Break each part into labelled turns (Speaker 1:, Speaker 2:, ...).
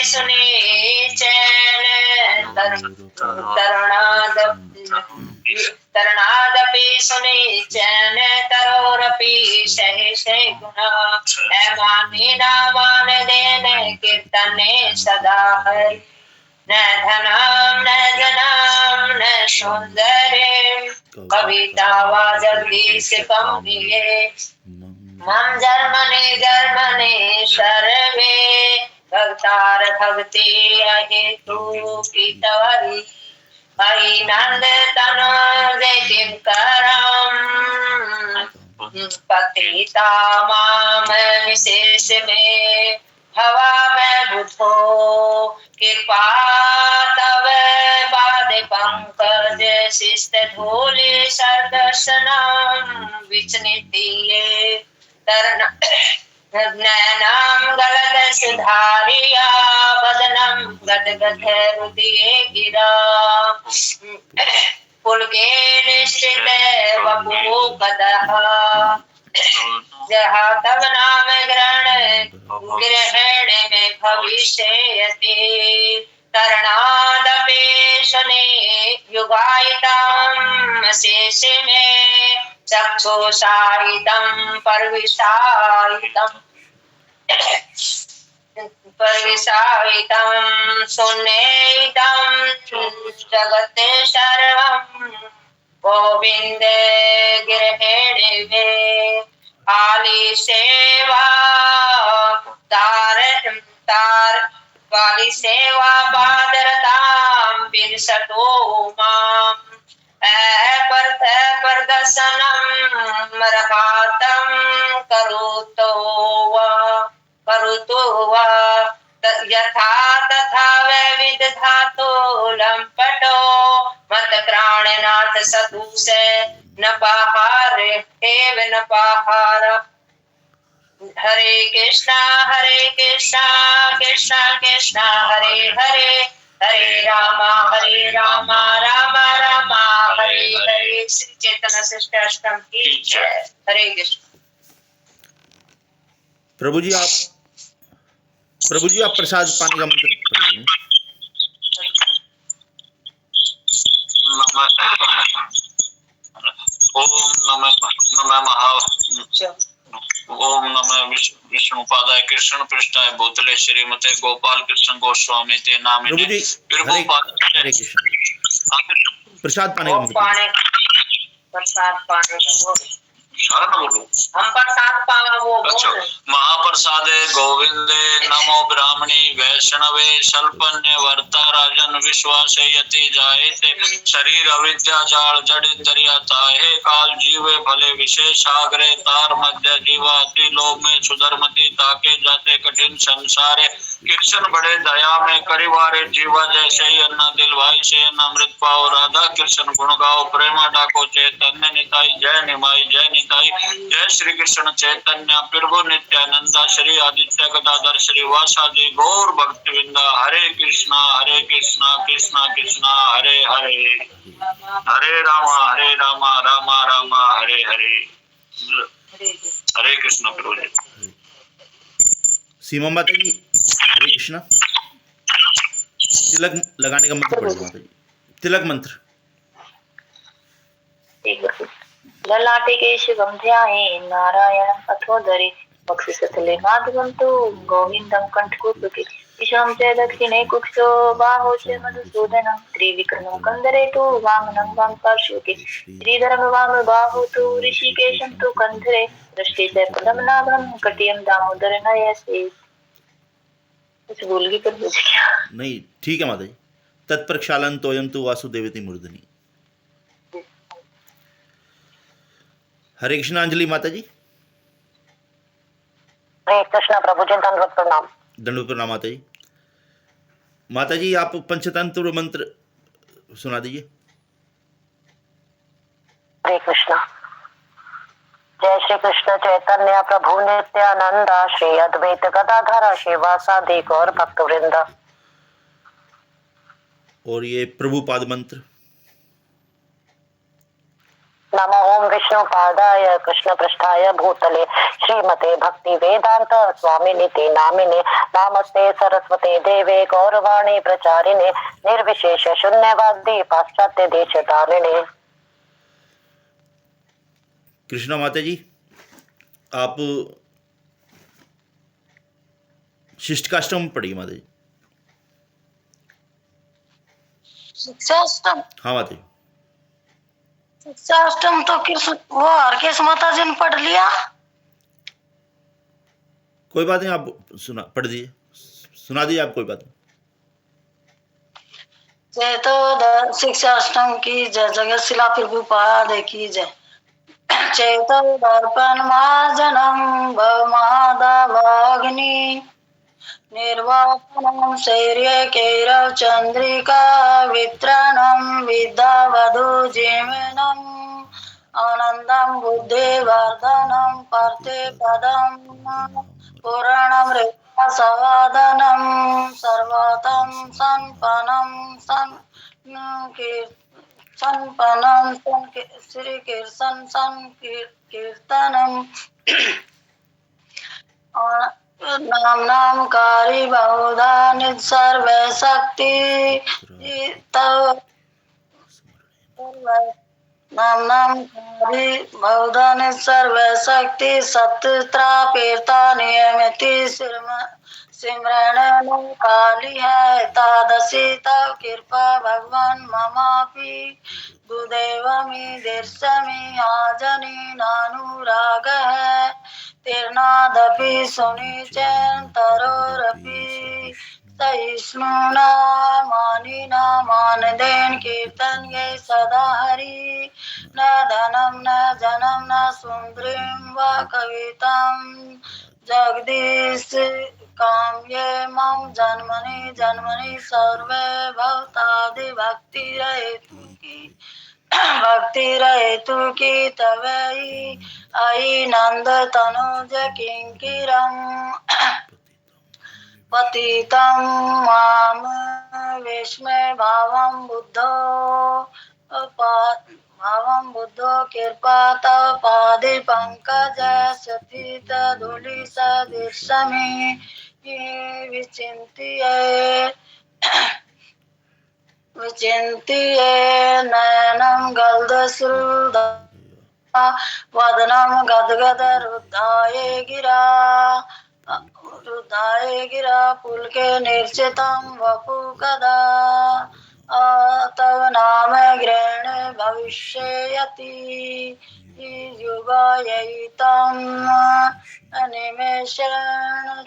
Speaker 1: सुने चैन तरणादपि सुने चैन तरोरपि सहे गुना माने ना मान देने कीर्तने सदा हरि न धनाम न जनाम न सौंदर्य कविता वा जगदीश कम दिए मम जर्मने सर्वे भक्तार भक्ति अहेतु पीतवरी हरि नंद तनोजे किंकरम पतिता माम विशेष में भवा में बुधो कृपा तव पाद पंकज शिष्ट धूलि सरदर्शनम विचनितिये नयनम गलद सुधारिया बदनम गदगद हृदय गिरा पुलके निश्चित वपु कदह जहाँ तब नाम ग्रहण में भविष्यति तरणादपेशने युगायितम शेष में चक्षुषायितम परविषायितम सुनेयितम जगत सर्वम गोविंद ग्रहेण में आली सेवा तार वाली सेवा बादरताम बिरसतो माम प्रदर्शनम रहातम करुतो वा यथा तथा वैविध धातो लंपटो मत प्राणनाथ सतुष न पाहार एव न पाहार हरे कृष्णा कृष्णा कृष्णा हरे हरे हरे रामा राम राम हरे हरे। श्री चैतन्य श्रेष्ठाष्टम की जय। हरे कृष्ण।
Speaker 2: प्रभु जी आप प्रसाद पाने का मंत्र पढ़िए।
Speaker 3: ओम नमः विष्णुपादाय कृष्ण पृष्ठाय भूतले श्रीमते गोपाल कृष्ण गोस्वामी ते नामिने
Speaker 2: हरे कृष्ण। प्रसाद पाने का मंत्र।
Speaker 1: प्रसाद पाने का
Speaker 3: शरण बोलो।
Speaker 1: हम प्रसाद पावा वो
Speaker 3: अच्छा। महाप्रसादे गोविंदे नमो ब्राह्मणी वैष्णवे शल्पन्य वर्ता राजन विश्वासे यति जायते शरीर अविद्या जाल जड़ित दरियाता है काल जीवे भले विशेष आग्रह तार मध्य जीवा अति लोभ में सुधर्मति ताके जाते कठिन संसारे कृष्ण बड़े दया में करिवारे जीवा जैसे ही अन्ना दिल भाई से अमृत पाओ राधा कृष्ण गुण गाओ प्रेमा डाको चैतन्य निताई जय निमाई जय निताई जय श्री कृष्ण चैतन्य प्रभु नित्यानंद श्री आदित्य गदाधर श्री वासादि गौर भक्तवृंदा हरे कृष्णा कृष्णा कृष्णा हरे हरे हरे रामा रामा रामा हरे हरे हरे कृष्ण। प्रभु जी
Speaker 2: सीमा माता जी हरे कृष्णा। तिलक लगाने का मंत्र पढ़िए माता जी। तिलक मंत्र।
Speaker 1: ललाटे केशवं ध्याये नारायणं अथोदरे वक्षस्थले माधवं तु गोविन्दं कण्ठकुपेः ईशं च दक्षिणे कुक्षो बाहो च मधुसूदनं त्रिविक्रमं कन्दरे तु वामनं वाम पार्श्वे श्रीधरं वाम बाहु तु ऋषिकेशं तु कन्धरे दृष्टि च पद्मनाभं कटियं दामोदर नयसे। कुछ भूल गई पर मुझे क्या
Speaker 2: नहीं ठीक है माता जी। तत्प्रक्षालन तोयम तु वासुदेवती मूर्धनि। हरे कृष्णांजलि माता जी।
Speaker 1: हरे कृष्णा प्रभु जी दंडवत प्रणाम।
Speaker 2: दंडवत प्रणाम माता जी। माता जी आप पंचतंत्र मंत्र सुना दीजिए।
Speaker 1: हरे कृष्णा। जय श्री कृष्ण चैतन्य प्रभु नित्यानंद श्री अद्वैत गदाधर श्रीवासादि गौर भक्तवृंद।
Speaker 2: और ये प्रभुपाद मंत्र।
Speaker 1: नमो ओम विष्णु पादाय कृष्ण पृष्ठाय भूतले श्रीमते भक्ति वेदांत स्वामिनिति नामिने नमस्ते सरस्वते देवे गौरवाणी प्रचारिणे निर्विशेष शून्यवादी पाश्चात्य देश तारिणे।
Speaker 2: कृष्णा माता जी, आप शिष्टकाष्टम पढ़िए माता जी।
Speaker 1: शिक्षाष्टम,
Speaker 2: हाँ माता जी।
Speaker 1: शिक्षाष्टम तो किस वो हरकेश माता जी ने पढ़ लिया।
Speaker 2: कोई बात नहीं, आप पढ़ दीजिए, सुना दीजिए आप, कोई बात नहीं।
Speaker 1: चेतो शिक्षाष्टम की जय, जगत शिला प्रभुपाद की जय। चेतो दर्पण मार्जनम भवमादावाग्नि निर्वापनम शौर्य कैरव चंद्रिका वितरणम विद्यावधु जीवनम आनंदम बुद्धिवर्धनम पर्ते पदम पुराणम सवादनम सर्वतम संपन्नम श्री कीर्तन कीर्तनम नाम नाम कारी बहुधा निसर्व शक्ति नाम नाम कारी बहुधा निसर्व शक्ति सत्रा पेरता नियमिति सिमरण काली है तादसी तव कृपा भगवान ममापि गुदेवमी दर्शमी आजनी नानुराग है तीर्णादपि सुनिचन तरोरपि सहिष्णुना मानिना मानदेन कीर्तन ये सदा हरि न धनम न जनम न सुंदरीम व कविताम जगदीश काम्ये मम जन्मनि जन्मनि सर्वे भवतादि भक्ति रहेतु की तवै आई नंद तनुज किंकिरम पतितं माम विस्मय भावं बुद्धो कृपा तव पादि पंकज सतीत धूलि सदृशमि विचिन्त्य नयनं गलदश्रुद वदनं गदगद रुद्धाय गिरा पुलके निर्चितं वपु कदा तव नाम ग्रहण भविष्यति युगायितं निमेषेण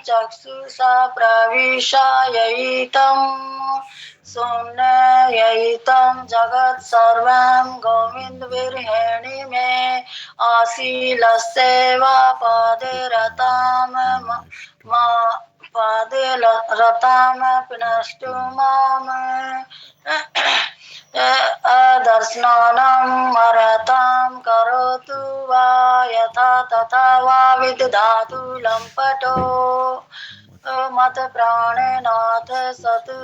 Speaker 1: चक्षुषा प्रविशायितं शून्ययितं जगत् सर्वं गोविन्द विर्हिणि मे आशीलस्यैव पादे रतामपि नष्टो माम दर्शनानं मरतां करोतु वा यथा तथा वा विदधातु लम्पटो मत प्राणनाथ सतु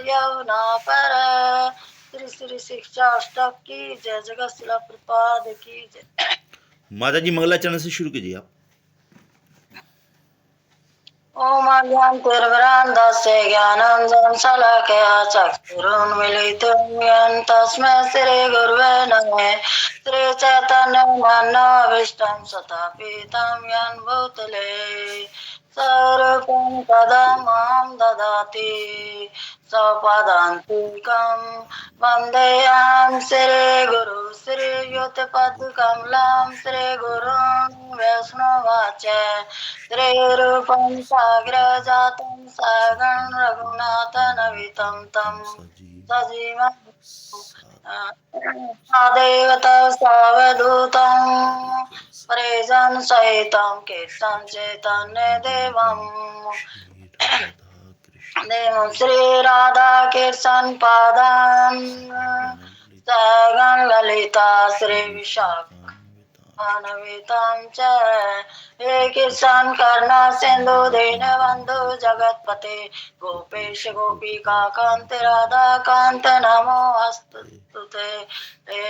Speaker 1: यौना पर। श्री श्री शिक्षा अष्टक की जय, जगत शिला प्रपाद की जय।
Speaker 2: माता जी मंगलाचरण से शुरू कीजिए आप।
Speaker 1: ओम अज्ञानतिर्भ्रान्तस्य ज्ञानञ्जनं शलाकया चक्षुरुन्मीलितं येन तस्मै श्रीगुरुवे नमः। श्रीचैतन्यमनोभीष्टं स्थापितं येन भूतले स्वरूपं तदा मां ददाति स्वपदान्तिकं वन्देऽहं श्रीगुरु श्रीयुतपदकमलं श्रीगुरुं वैष्णवाच श्रीरूपं साग्रजातं सागं रघुनाथनवितं तं सजीवं सादेवतं सावधूतं प्रेजन् सहितं कीर्तन चैतन्यदेवं देवं श्रीराधा कृष्ण पादान् सागं ललिता श्री विशाख
Speaker 4: मानवेतां च हे किसान करुणा सिंधु दीनबंधु जगतपते गोपेश गोपिका कांत राधा कांत नमो अस्तुते हे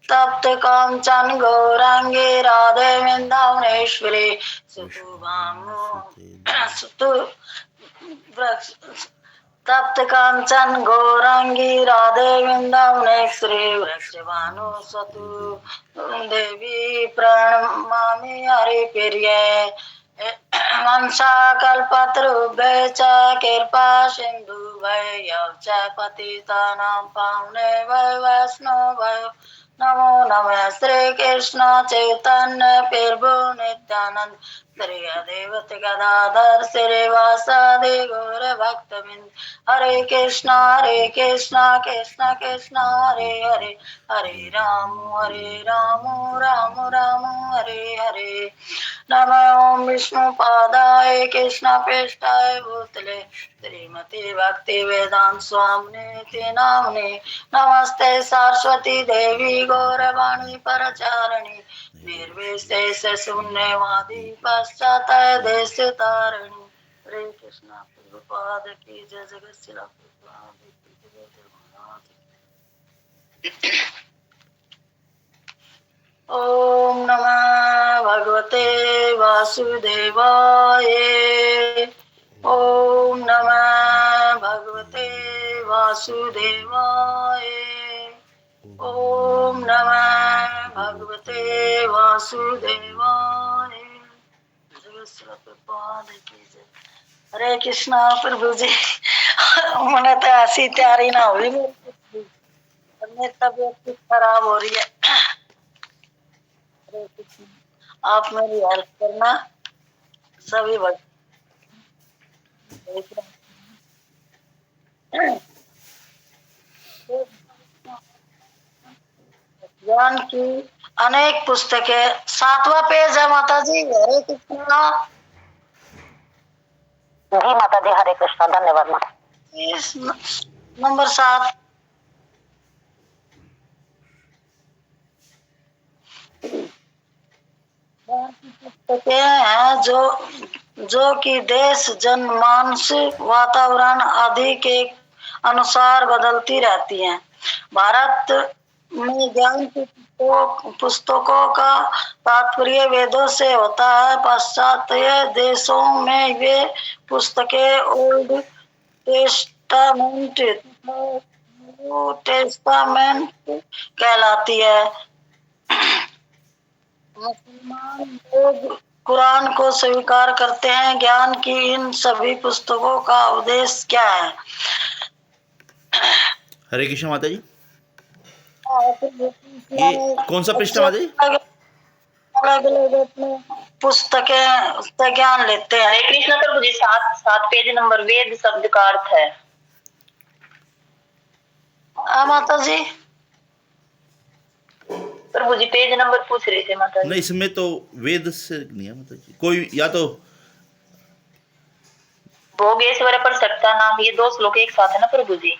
Speaker 4: तप्त कांचन गौरांगी राधे वृंदावनेश्वरी तप्त कांचन गौरांगी राधे वृंदावनेश्वरी वृक्षभानु स्वतु देवी प्रणमामि हरिप्रिये मनसा कल्पतरुभ्ये च कृपा सिन्धुभ्यो च पतितानां पावनेभ्यो वैष्णवेभ्यो नमो नमः श्री कृष्ण चैतन्य प्रभु नित्यानंद श्री अद्वैत गदाधर श्रीवासादि गौर भक्तवृंद हरे कृष्णा कृष्ण कृष्ण हरे हरे हरे राम राम राम हरे हरे नमो विष्णुपादाय कृष्ण पृष्ठाय भूतले श्रीमती भक्ति वेदांत स्वामिने नामने नमस्ते सरस्वती देवी गौरवाणी परचारिणी निर्विशेष शून्यवादी पश्चात देश तारिणी हरे कृष्ण प्रभुपाद की जय जगत शिला प्रभुपाद की जय जय महाराज की। ओम नमः भगवते वासुदेवाय ओम नमः भगवते वासुदेवाय ओम नमः भगवते वासुदेवाय हरे कृष्णा प्रभु जी मैंने तो ऐसी तैयारी ना हुई मेरी तबीयत खराब हो रही है। आप मेरी हेल्प करना सभी ज्ञान की अनेक पुस्तकें 7वां पेज है माता जी। हरे कृष्णा जी माता जी। हरे कृष्णा धन्यवाद माता। नंबर 7 पुस्तकें हैं जो कि देश जनमानस वातावरण आदि के अनुसार बदलती रहती हैं। भारत में ज्ञान की पुस्तकों का तात्पर्य वेदों से होता है। पाश्चात्य देशों में वे पुस्तकें ओल्ड टेस्टामेंट न्यू टेस्टामेंट कहलाती है। मुसलमान लोग कुरान को स्वीकार करते हैं। ज्ञान की इन सभी पुस्तकों का उद्देश्य क्या है?
Speaker 2: हरे कृष्ण माता जी। ये कौन सा पृष्ठ माता जी?
Speaker 4: अलग अलग अपने पुस्तकें से ज्ञान लेते हैं।
Speaker 1: हरे कृष्ण प्रभु जी 7 पेज नंबर वेद शब्द का अर्थ है।
Speaker 4: माता जी
Speaker 1: प्रभु जी पेज नंबर पूछ रहे थे माता जी।
Speaker 2: नहीं, इसमें तो वेद से नहीं है माता जी। कोई या तो
Speaker 1: भोगेश्वर पर सत्ता नाम, ये 2 श्लोक एक साथ है ना प्रभु जी।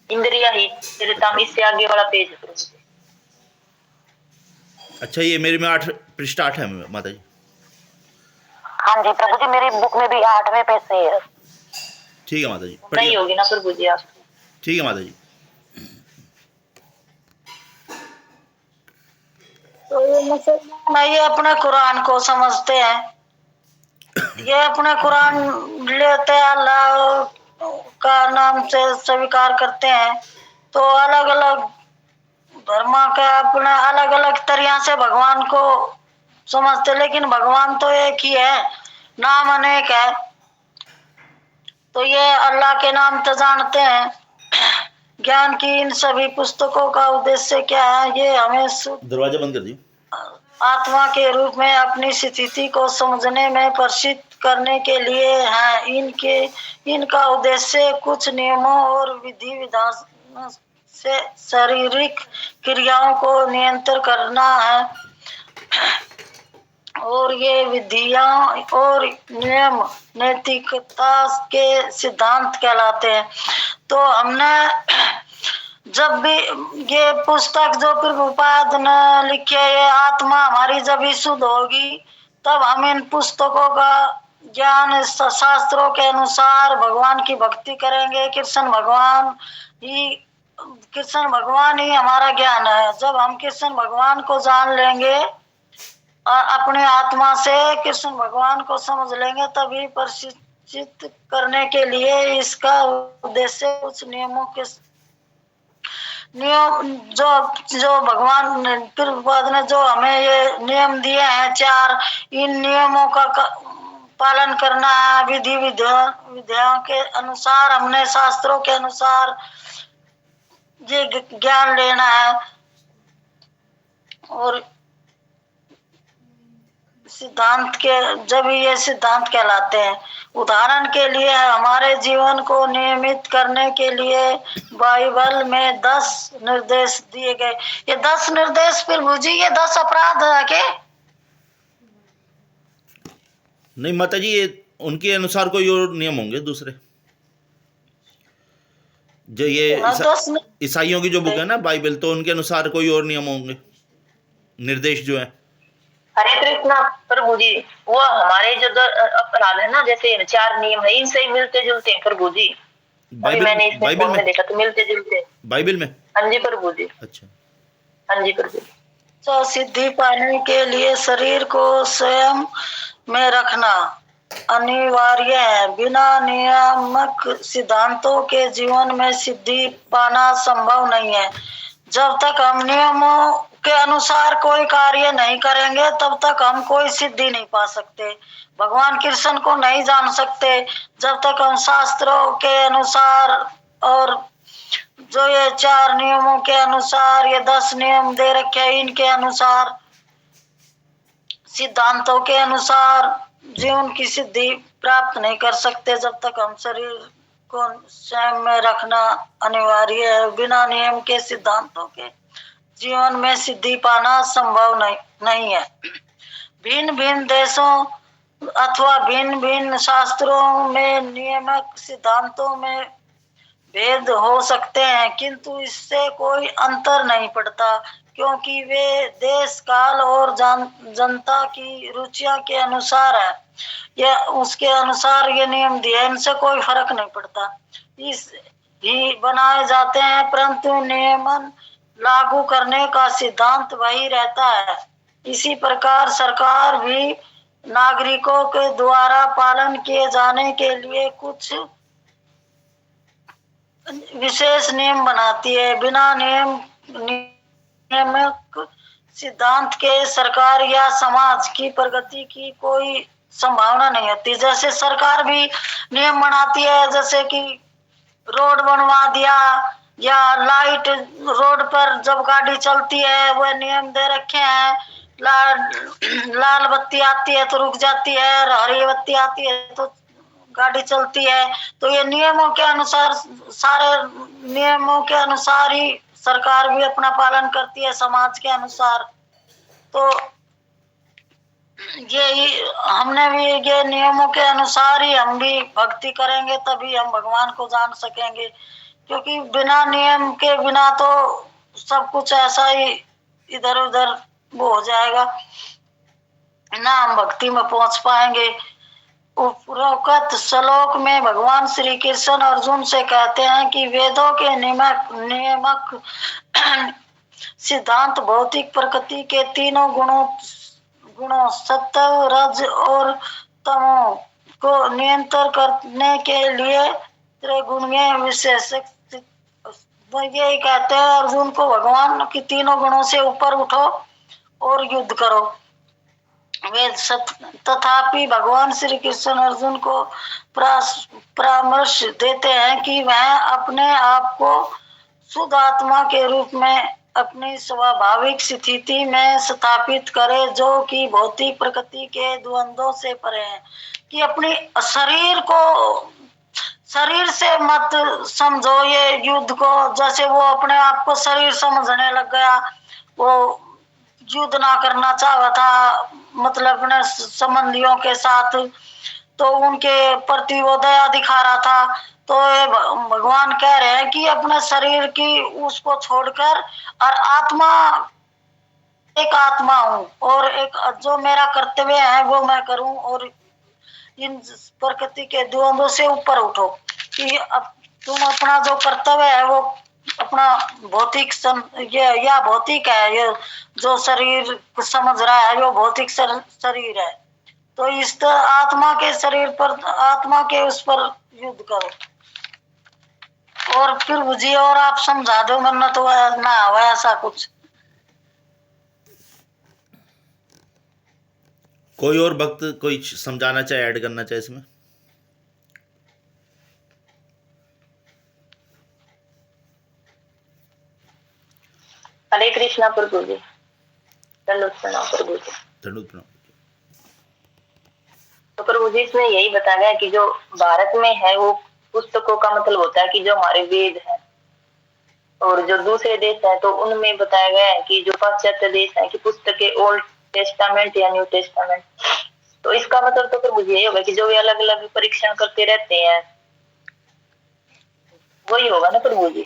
Speaker 1: इंद्रिया ही चरितम, इससे आगे वाला पेज है प्रभु जी।
Speaker 2: अच्छा, ये मेरे में 8 पृष्ठ 8 है माता जी।
Speaker 4: हाँ जी प्रभु जी, मेरी बुक में भी 8वें पेज से है।
Speaker 2: ठीक है माता जी।
Speaker 1: नहीं होगी ना प्रभु जी आप।
Speaker 2: ठीक है माता जी।
Speaker 4: तो ये मुसलमान ये अपने कुरान को समझते हैं। ये अपने कुरान लेते हैं, अल्लाह का नाम से स्वीकार करते हैं। तो अलग अलग धर्म के अपने अलग अलग तरीका से भगवान को समझते, लेकिन भगवान तो एक ही है, नाम अनेक है। तो ये अल्लाह के नाम तो जानते हैं। ज्ञान की इन सभी पुस्तकों का उद्देश्य क्या है? ये हमें
Speaker 2: दरवाजा बंद कर दियो।
Speaker 4: आत्मा के रूप में अपनी स्थिति को समझने में प्रशिक्षित करने के लिए है। इनका उद्देश्य कुछ नियमों और विधि विधान से शारीरिक क्रियाओं को नियंत्रण करना है। और ये विधियां और नियम नैतिकता के सिद्धांत कहलाते हैं। तो हमने जब भी ये पुस्तक जो प्रभुपाद ने लिखी है, ये आत्मा हमारी जब ही शुद्ध होगी तब हम इन पुस्तकों का ज्ञान शास्त्रों के अनुसार भगवान की भक्ति करेंगे। कृष्ण भगवान ही हमारा ज्ञान है। जब हम कृष्ण भगवान को जान लेंगे और अपनी आत्मा से कृष्ण भगवान को समझ लेंगे, तभी प्रशिक्षित करने के लिए इसका उद्देश्य कुछ नियम जो भगवान ने प्रभुपाद ने जो हमें ये नियम दिए हैं 4, इन नियमों का पालन करना है। विधि विधियों के अनुसार हमने शास्त्रों के अनुसार ये ज्ञान लेना है। और सिद्धांत के जब ये सिद्धांत कहलाते हैं। उदाहरण के लिए हमारे जीवन को नियमित करने के लिए बाइबल में 10 निर्देश दिए गए। ये 10 निर्देश प्रभु जी, ये 10 अपराध है के?
Speaker 2: नहीं माता जी, ये उनके अनुसार कोई और नियम होंगे दूसरे, जो ये ईसाइयों की जो बुक है ना बाइबल, तो उनके अनुसार कोई और नियम होंगे, निर्देश जो है।
Speaker 1: हरे कृष्णा प्रभु जी, वो हमारे जो अपराध है ना, जैसे 4 नियम है, इनसे ही मिलते जुलते हैं प्रभु जी। मैंने इसमें फोन में देखा तो मिलते जुलते बाइबल में। हाँ जी प्रभु जी।
Speaker 2: अच्छा,
Speaker 1: हाँ जी प्रभु जी।
Speaker 4: तो सिद्धि पाने के लिए शरीर को स्वयं में रखना अनिवार्य है। बिना नियामक सिद्धांतों के जीवन में सिद्धि पाना संभव नहीं है। जब तक हम नियमों के अनुसार कोई कार्य नहीं करेंगे तब तक हम कोई सिद्धि नहीं पा सकते, भगवान कृष्ण को नहीं जान सकते। जब तक हम शास्त्रों के अनुसार और जो ये 4 नियमों के अनुसार, ये 10 नियम दे रखे हैं, इनके अनुसार सिद्धांतों के अनुसार जीवन की सिद्धि प्राप्त नहीं कर सकते। जब तक हम शरीर को स्वयं में रखना अनिवार्य है। बिना नियम के सिद्धांतों के जीवन में सिद्धि पाना संभव नहीं है। भिन्न भिन्न देशों अथवा भिन्न भिन्न शास्त्रों में नियमक सिद्धांतों में भेद हो सकते हैं, किंतु इससे कोई अंतर नहीं पड़ता, क्योंकि वे देश काल और जनता की रुचियों के अनुसार है। यह उसके अनुसार ये नियम दिए, इनसे कोई फर्क नहीं पड़ता, इस ही बनाए जाते हैं, परंतु नियमन लागू करने का सिद्धांत वही रहता है। इसी प्रकार सरकार भी नागरिकों के द्वारा पालन किए जाने के लिए कुछ विशेष नियम बनाती है। बिना नियमक सिद्धांत के सरकार या समाज की प्रगति की कोई संभावना नहीं होती। जैसे सरकार भी नियम बनाती है, जैसे कि रोड बनवा दिया या लाइट रोड पर जब गाड़ी चलती है वह नियम दे रखे हैं। लाल बत्ती आती है तो रुक जाती है, और हरी बत्ती आती है तो गाड़ी चलती है। तो ये नियमों के अनुसार, सारे नियमों के अनुसार ही सरकार भी अपना पालन करती है, समाज के अनुसार। तो यही हमने भी ये नियमों के अनुसार ही हम भी भक्ति करेंगे, तभी हम भगवान को जान सकेंगे। क्योंकि बिना नियम के बिना तो सब कुछ ऐसा ही इधर उधर वो हो जाएगा, ना हम भक्ति में पहुंच पाएंगे। उपरोक्त श्लोक में भगवान श्री कृष्ण अर्जुन से कहते हैं कि वेदों के नियमक सिद्धांत भौतिक प्रकृति के तीनों गुणों सत्व रज और तमो को नियंत्रण करने के लिए त्रिगुणीय विशेषक। यही कहते हैं अर्जुन को, भगवान की तीनों गुणों से ऊपर उठो और युद्ध करो। तथापि भगवान श्री कृष्ण अर्जुन को परामर्श देते हैं कि वह अपने आप को शुद्ध आत्मा के रूप में अपनी स्वाभाविक स्थिति में स्थापित करे, जो कि भौतिक प्रकृति के द्वंद्वों से परे है। कि अपनी शरीर से मत समझो ये युद्ध को। जैसे वो अपने आप को शरीर समझने लग गया, वो युद्ध ना करना चाहा था, मतलब अपने संबंधियों के साथ, तो उनके प्रति वो दया दिखा रहा था। तो ये भगवान कह रहे हैं कि अपने शरीर की उसको छोड़कर और आत्मा, एक आत्मा हूँ और एक जो मेरा कर्तव्य है वो मैं करूं, और इन प्रकृति के द्वंद्व से ऊपर उठो कि अब तुम अपना जो कर्तव्य है वो अपना भौतिक या भौतिक है, ये जो शरीर समझ रहा है वो भौतिक शरीर है, तो इस आत्मा के शरीर पर, आत्मा के उस पर युद्ध करो। और फिर मुझे और आप समझा दो, वरना तो ना हुआ ऐसा कुछ।
Speaker 2: कोई और भक्त कोई समझाना चाहे, ऐड करना चाहे इसमें?
Speaker 1: हरे कृष्णा प्रभु जी, दंडवत प्रणाम प्रभु जी।
Speaker 2: दंडवत प्रणाम।
Speaker 1: तो प्रभु जी इसमें यही बताया गया कि जो भारत में है वो पुस्तकों का मतलब होता है कि जो हमारे वेद है, और जो दूसरे देश है तो उनमें बताया गया है कि जो पाश्चात्य देश है कि पुस्तकें ओल्ड टेस्टामेंट या न्यू टेस्टामेंट। तो इसका मतलब तो प्रभु जी यही होगा कि जो वे अलग अलग परीक्षण करते रहते हैं वही होगा ना प्रभु जी।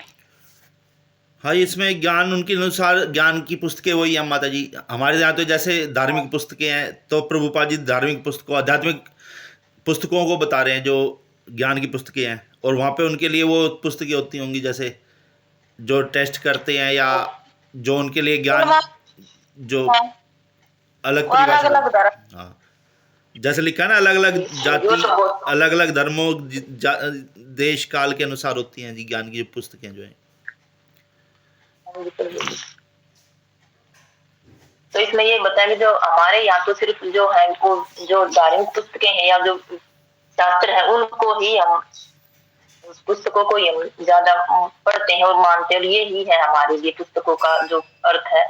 Speaker 2: हाँ, इसमें ज्ञान उनके अनुसार ज्ञान की पुस्तकें वही हैं माता जी। हमारे यहाँ तो जैसे धार्मिक पुस्तकें हैं, तो प्रभुपाद जी धार्मिक पुस्तकों, आध्यात्मिक पुस्तकों को बता रहे हैं जो ज्ञान की पुस्तकें हैं, और वहाँ पे उनके लिए वो पुस्तकें होती होंगी जैसे जो टेस्ट करते हैं या जो उनके लिए ज्ञान जो अलग परिभाषा। हाँ, जैसे लिखा है ना, अलग अलग जाति, अलग अलग धर्मों, देश काल के अनुसार होती हैं जी ज्ञान की पुस्तकें जो है।
Speaker 1: तो इसमें ये बताया कि जो हमारे यहाँ तो सिर्फ जो है वो जो धार्मिक पुस्तकें हैं या जो शास्त्र है उनको ही हम, उस पुस्तकों को ही हम ज्यादा पढ़ते हैं और मानते हैं, और ये ही है हमारे लिए पुस्तकों का जो अर्थ है।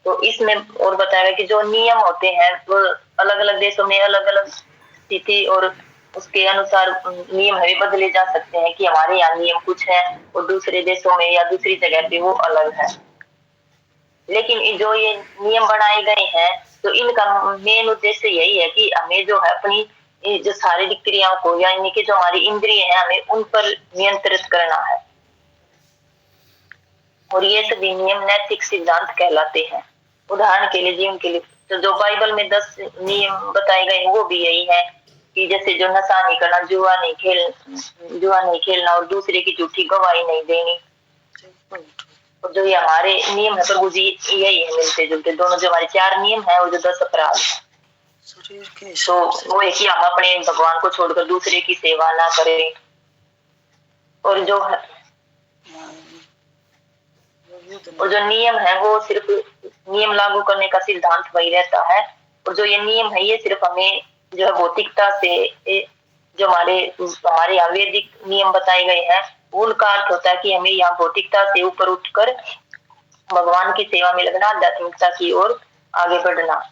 Speaker 1: तो इसमें और बताया कि जो नियम होते हैं वो अलग अलग देशों में अलग अलग स्थिति और उसके अनुसार नियम है बदले जा सकते हैं कि हमारे यहाँ नियम कुछ है और दूसरे देशों में या दूसरी जगह पे वो अलग है। लेकिन जो ये नियम बनाए गए हैं तो इनका मेन उद्देश्य यही है कि हमें जो है अपनी जो शारीरिक क्रियाओं को या इनकी जो हमारी इंद्रिय है हमें उन पर नियंत्रित करना है, और ये सभी नियम नैतिक सिद्धांत कहलाते हैं। उदाहरण के लिए जीवन के लिए तो जो बाइबल में 10 नियम बताए गए वो भी यही है कि जैसे जो नशा नहीं करना, जुआ नहीं खेलना और दूसरे की झूठी गवाही नहीं देनी। और जो ये हमारे नियम है प्रभु जी यही है मिलते जुलते दोनों, जो हमारे 4 नियम है और जो 10 अपराध है। तो वो है कि हम अपने भगवान को छोड़कर दूसरे की सेवा ना करें, और जो नियम है वो सिर्फ नियम लागू करने का सिद्धांत वही रहता है। और जो ये नियम है ये सिर्फ हमें जो है भौतिकता से, जो हमारे यहाँ वैदिक नियम बताए गए हैं उनका अर्थ होता है कि हमें यहाँ भौतिकता से ऊपर उठकर भगवान की सेवा में लगना, आध्यात्मिकता की ओर आगे बढ़ना।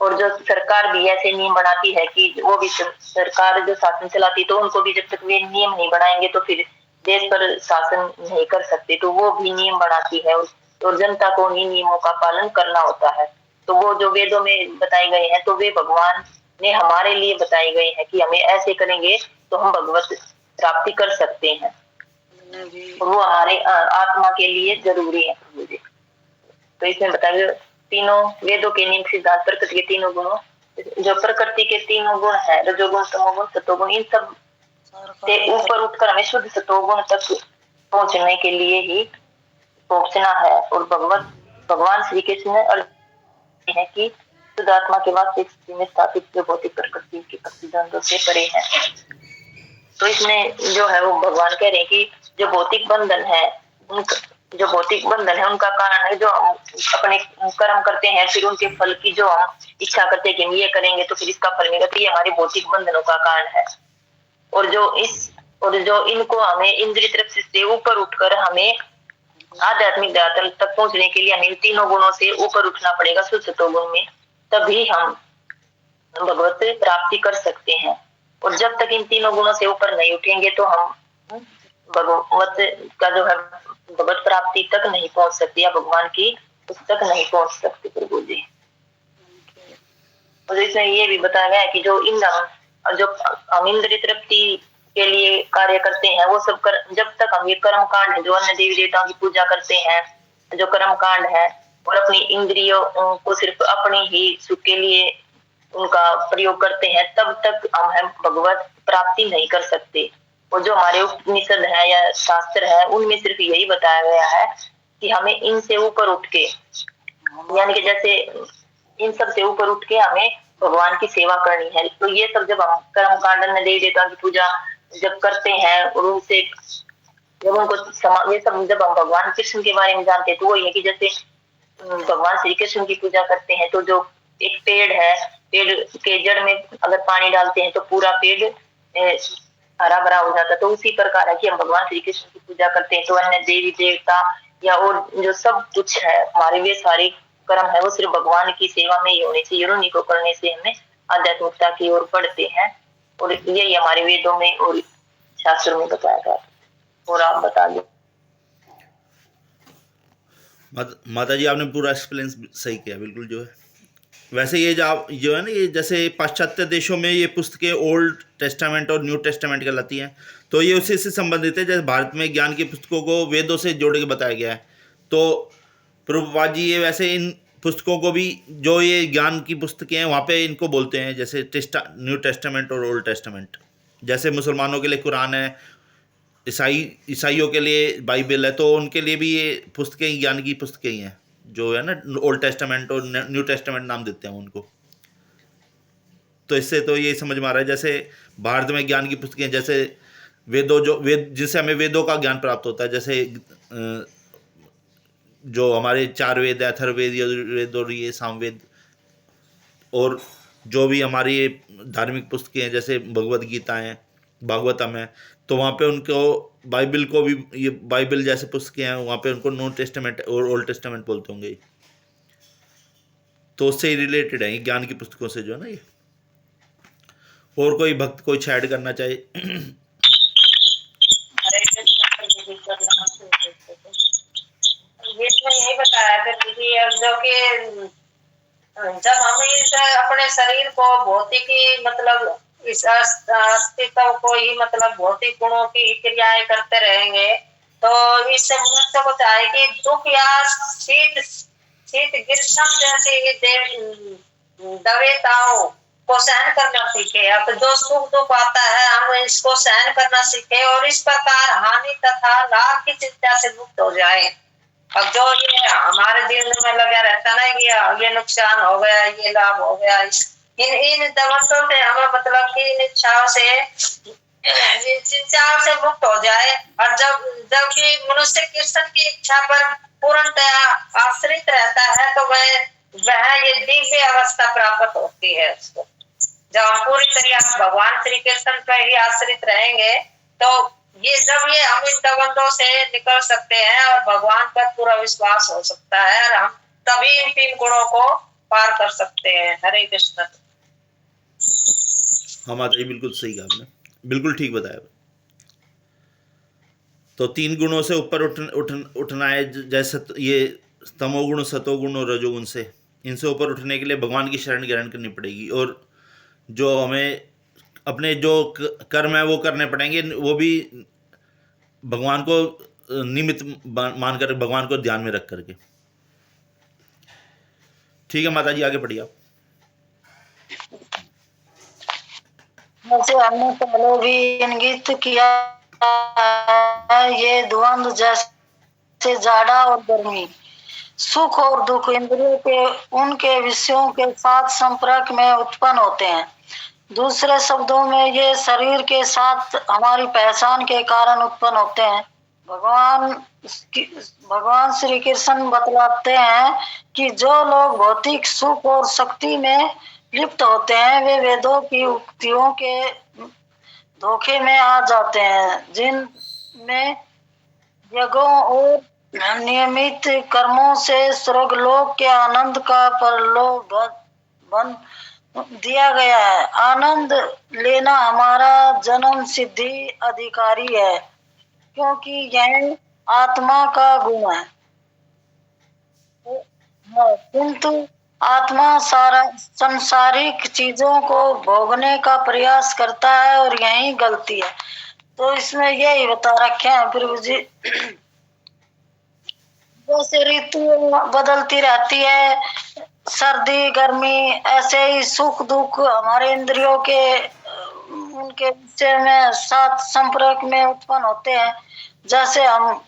Speaker 1: और जो सरकार भी ऐसे नियम बनाती है कि वो भी सरकार जो शासन चलाती तो उनको भी जब तक वे नियम नहीं बनाएंगे तो फिर देश पर शासन नहीं कर सकते, तो वो भी नियम बनाती है और जनता को उन्हीं नियमों का पालन करना होता है। तो वो जो वेदों में बताए गए हैं तो वे भगवान ने हमारे लिए बताए गए हैं कि हमें ऐसे करेंगे तो हम भगवत प्राप्ति कर सकते हैं, वो हमारे आत्मा के लिए जरूरी है। तो इसमें बताया तीनों वेदों के नियम सिद्धांत प्रकृति के तीनों गुणों, जो प्रकृति के तीनों गुण है रजोगुण तमोगुण सतोगुण, इन सब से ऊपर उठकर हमें शुद्ध सतोगुण तक पहुंचने के लिए ही पहुंचना है। और भगवान श्री कृष्ण है कि शुद्ध आत्मा के वास्तविक स्थिति में स्थापित जो भौतिक प्रकृति के प्रतिद्वंद्वों से परे है। तो इसमें जो है वो भगवान कह रहे हैं कि जो भौतिक बंधन है उनका कारण है जो हम अपने कर्म करते हैं, फिर उनके फल की जो हम इच्छा करते हैं कि हम ये करेंगे तो फिर इसका फल मिलेगा, तो ये हमारे भौतिक बंधनों का कारण है। और जो इनको हमें इंद्रिय तरफ से ऊपर उठकर हमें आध्यात्मिक धरातल तक पहुंचने के लिए हमें तीनों गुणों से ऊपर उठना पड़ेगा, शुद्ध गुण में, तभी हम भगवत प्राप्ति कर सकते हैं। और जब तक इन तीनों गुणों से ऊपर नहीं उठेंगे तो हम भगवत का जो है भगवत प्राप्ति तक नहीं पहुंच सकते या भगवान की उस तक नहीं पहुंच सकते प्रभु जी। और इसमें ये भी बताया गया है कि जो इंद्र जो हम इंद्रिय तृप्ति के लिए कार्य करते हैं वो सब जब तक हम ये कर्म कांड है जो अन्य देवी देवताओं की पूजा करते हैं, जो कर्म कांड है, और अपनी इंद्रियों को सिर्फ अपने ही सुख के लिए उनका प्रयोग करते हैं, तब तक हम भगवत प्राप्ति नहीं कर सकते। और जो हमारे उपनिषद है या शास्त्र है उनमें सिर्फ यही बताया गया है कि हमें इनसे ऊपर उठ के, यानी कि जैसे इन सब से ऊपर उठ के हमें भगवान की सेवा करनी है। तो ये सब जब हम कर्म कांड में देवी देवताओं की पूजा जब करते हैं और उनसे जब उनको ये सब जब हम भगवान कृष्ण के बारे में जानते हैं तो वो ये कि जैसे भगवान श्री कृष्ण की पूजा करते हैं तो जो एक पेड़ है, पेड़ के जड़ में अगर पानी डालते हैं तो पूरा पेड़ हरा भरा हो जाता है। तो उसी प्रकार है कि हम भगवान श्री कृष्ण की पूजा करते हैं तो अन्य देवी देवता या और जो सब कुछ है हमारे वे सारे कर्म है वो सिर्फ भगवान की सेवा में ही होने चाहिए। उन्हीं को करने से हमें आध्यात्मिकता की ओर बढ़ते हैं और यही हमारे वेदों में और शास्त्रों में बताया गया। और आप बता दो।
Speaker 2: माता जी आपने पूरा एक्सप्लेन सही किया बिल्कुल। जो है वैसे ये जो है ना, ये जैसे पाश्चात्य देशों में ये पुस्तकें ओल्ड टेस्टामेंट और न्यू टेस्टामेंट कहलाती हैं, तो ये उसी से संबंधित है। जैसे भारत में ज्ञान की पुस्तकों को वेदों से जोड़ के बताया गया है, तो प्रभुपाद जी ये वैसे इन पुस्तकों को भी, जो ये ज्ञान की पुस्तकें हैं वहाँ पे इनको बोलते हैं जैसे न्यू टेस्टामेंट और ओल्ड टेस्टामेंट। जैसे मुसलमानों के लिए कुरान है, ईसाइयों के लिए बाइबल है, तो उनके लिए भी ये पुस्तकें ज्ञान की पुस्तकें ही हैं, जो है ना ओल्ड टेस्टामेंट और न्यू टेस्टामेंट नाम देते हैं उनको। तो इससे तो ये समझ में आ रहा है जैसे भारत में ज्ञान की पुस्तकें, जैसे वेद जिससे हमें वेदों का ज्ञान प्राप्त होता है, जैसे जो हमारे 4 वेद है, अथर्ववेद, यजुर्वेद और ये सामवेद, और जो भी हमारी ये धार्मिक पुस्तकें हैं जैसे भगवद गीता है, भागवतम है, तो वहाँ पे उनको बाइबल को भी, ये बाइबल जैसे पुस्तकें हैं वहाँ पे उनको न्यू टेस्टामेंट और ओल्ड टेस्टामेंट बोलते होंगे। तो उससे ही रिलेटेड है ज्ञान की पुस्तकों से जो है ना ये। और कोई भक्त कोई ऐड करना चाहे?
Speaker 4: इसमें यही बताया था कि जो कि जब हम इस अपने शरीर को भौतिकी मतलब इस अस्तित्व को ही मतलब भौतिक गुणों की क्रियाएं करते रहेंगे तो इससे मनुष्य को चाहे कि दुख या शीत ग्रीष्म जैसी दवेताओं को सहन करना सीखे। अब जो सुख दुख आता है हम इसको सहन करना सीखे और इस प्रकार हानि तथा लाभ की चिंता से मुक्त हो जाए। अब जो ये हमारे जीवन में लगा रहता ना कि ये नुकसान हो गया, ये लाभ हो गया, इन दवसों से हमें मतलब कि इन इच्छाओं से मुक्त हो जाए। और जबकि मनुष्य कृष्ण की इच्छा पर पूर्णतया आश्रित रहता है तो वह ये दिव्य अवस्था प्राप्त होती है उसको। जब हम पूरी तरह भगवान श्री कृष्ण पर ही आश्रित रहेंगे तो जब हम इन दबंधों से निकल सकते हैं और भगवान पर पूरा विश्वास हो सकता है और हम तभी इन 3 गुणों को पार कर सकते हैं। हरे कृष्ण।
Speaker 2: हाँ माता जी बिल्कुल सही कहा आपने, बिल्कुल ठीक बताया। तो 3 गुणों से ऊपर उठना है, जैसे ये तमोगुण, सतोगुण और रजोगुण से, इनसे ऊपर उठने के लिए भगवान की शरण ग्रहण करनी पड़ेगी। और जो हमें अपने जो कर्म है वो करने पड़ेंगे, वो भी भगवान को निमित्त मानकर, भगवान को ध्यान में रख करके। ठीक है माता जी, आगे बढ़िए आप।
Speaker 4: जैसे हमने पहले भी इंगित किया ये द्वंद्व जैसे जाड़ा और गर्मी, सुख और दुख इंद्रियों के उनके विषयों के साथ संपर्क में उत्पन्न होते हैं। दूसरे शब्दों में ये शरीर के साथ हमारी पहचान के कारण उत्पन्न होते हैं। भगवान श्री कृष्ण बतलाते हैं कि जो लोग भौतिक सुख और शक्ति में लिप्त होते हैं वे वेदों की उक्तियों के धोखे में आ जाते हैं, जिनमें यज्ञों और नियमित कर्मों से स्वर्गलोक के आनंद का प्रलोभन दिया गया है। आनंद लेना हमारा जन्म सिद्धि अधिकारी है क्योंकि यह आत्मा का गुण है। किंतु आत्मा सारा संसारिक चीजों को भोगने का प्रयास करता है और यही गलती है। तो इसमें यही बता रखे हैं प्रभु जी, जैसे ऋतु बदलती रहती है, सर्दी गर्मी, ऐसे ही सुख दुख हमारे इंद्रियों के उनके विषय में साथ संपर्क में उत्पन्न होते हैं। जैसे हम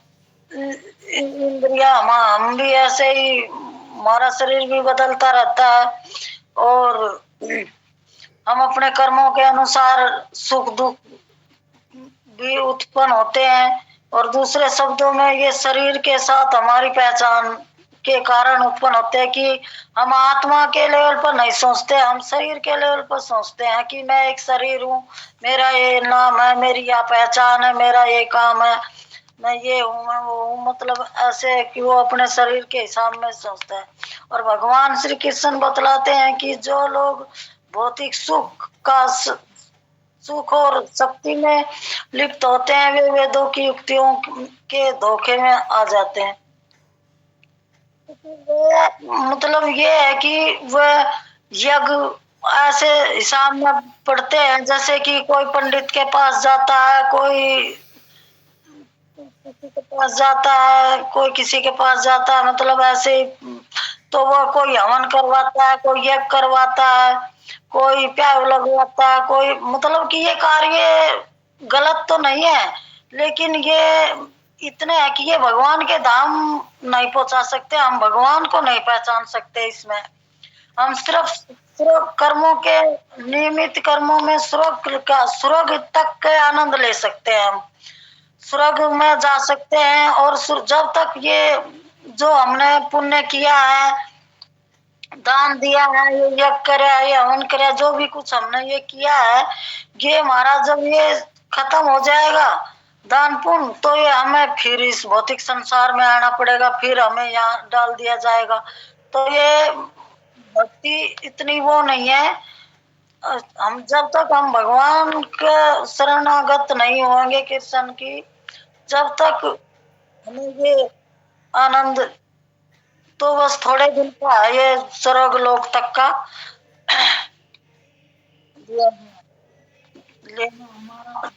Speaker 4: इंद्रिया हम भी ऐसे ही, हमारा शरीर भी बदलता रहता है और हम अपने कर्मों के अनुसार सुख दुख भी उत्पन्न होते हैं। और दूसरे शब्दों में ये शरीर के साथ हमारी पहचान के कारण उत्पन्न होते हैं कि हम आत्मा के लेवल पर नहीं सोचते, हम शरीर के लेवल पर सोचते हैं कि मैं एक शरीर हूँ, मेरा ये नाम है, मेरी यह पहचान है, मेरा ये काम है, मैं ये हूँ, मैं वो हूँ, मतलब ऐसे कि वो अपने शरीर के हिसाब में सोचता है। और भगवान श्री कृष्ण बतलाते हैं कि जो लोग भौतिक सुख और शक्ति में लिप्त होते हैं, वे वेदों की युक्तियों के धोखे में आ जाते हैं। मतलब ये है कि वह यज्ञ ऐसे हिसाब में पढ़ते हैं जैसे कि कोई पंडित के पास जाता है, कोई किसी के पास जाता है, कोई किसी के पास जाता है, मतलब ऐसे। तो वो कोई हवन करवाता है, कोई यज्ञ करवाता है, कोई प्याग लगवाता है, कोई, मतलब कि ये कार्य गलत तो नहीं है, लेकिन ये इतने है कि ये भगवान के धाम नहीं पहुंचा सकते, हम भगवान को नहीं पहचान सकते इसमें। हम सिर्फ कर्मों के, नियमित कर्मों में स्वर्ग तक के आनंद ले सकते हैं, हम स्वर्ग में जा सकते हैं। और जब तक ये जो हमने पुण्य किया है, दान दिया है, ये यज्ञ करे, ये हवन करे, जो भी कुछ हमने ये किया है, ये हमारा जब ये खत्म हो जाएगा दान पुण्य, तो ये हमें फिर इस भौतिक संसार में आना पड़ेगा, फिर हमें यहाँ डाल दिया जाएगा। तो ये भक्ति इतनी वो नहीं है। हम जब तक हम भगवान के शरणागत नहीं होंगे कृष्ण की, जब तक हमें ये आनंद तो बस थोड़े दिन का है, ये स्वर्ग लोक तक का लेना हमारा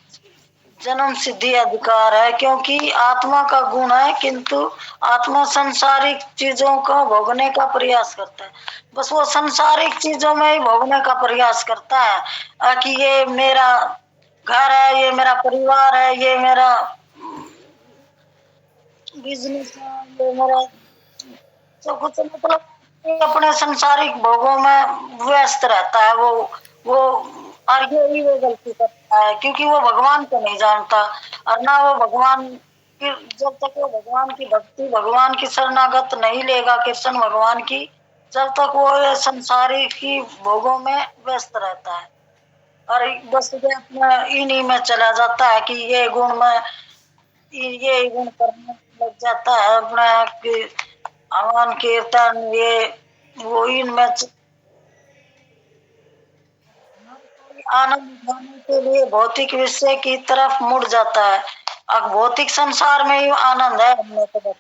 Speaker 4: जन्म सिद्धि अधिकार है, क्योंकि आत्मा का गुण है, किंतु आत्मा संसारिक चीजों को भोगने का प्रयास करता है। बस वो संसारिक चीजों में ही भोगने का प्रयास करता है कि ये मेरा घर है, ये मेरा परिवार है, ये मेरा बिजनेस है, ये मेरा तो कुछ, मतलब अपने संसारिक भोगों में व्यस्त रहता है वो और यही वो गलती करता है, क्योंकि वो भगवान को नहीं जानता। और ना वो भगवान की, जब तक वो भगवान की भक्ति, भगवान की शरणागत नहीं लेगा कृष्ण भगवान की, जब तक वो ये संसारिक की भोगों में व्यस्त रहता है और बस अपना इन्हीं में चला जाता है कि ये गुण में, ये गुण करने लग जाता है अपना कि हवन कीर्तन, ये वो इनमें आनंद उठाने के लिए भौतिक विषय की तरफ मुड़ जाता है। अब भौतिक संसार में ही आनंद है हमें तो बस,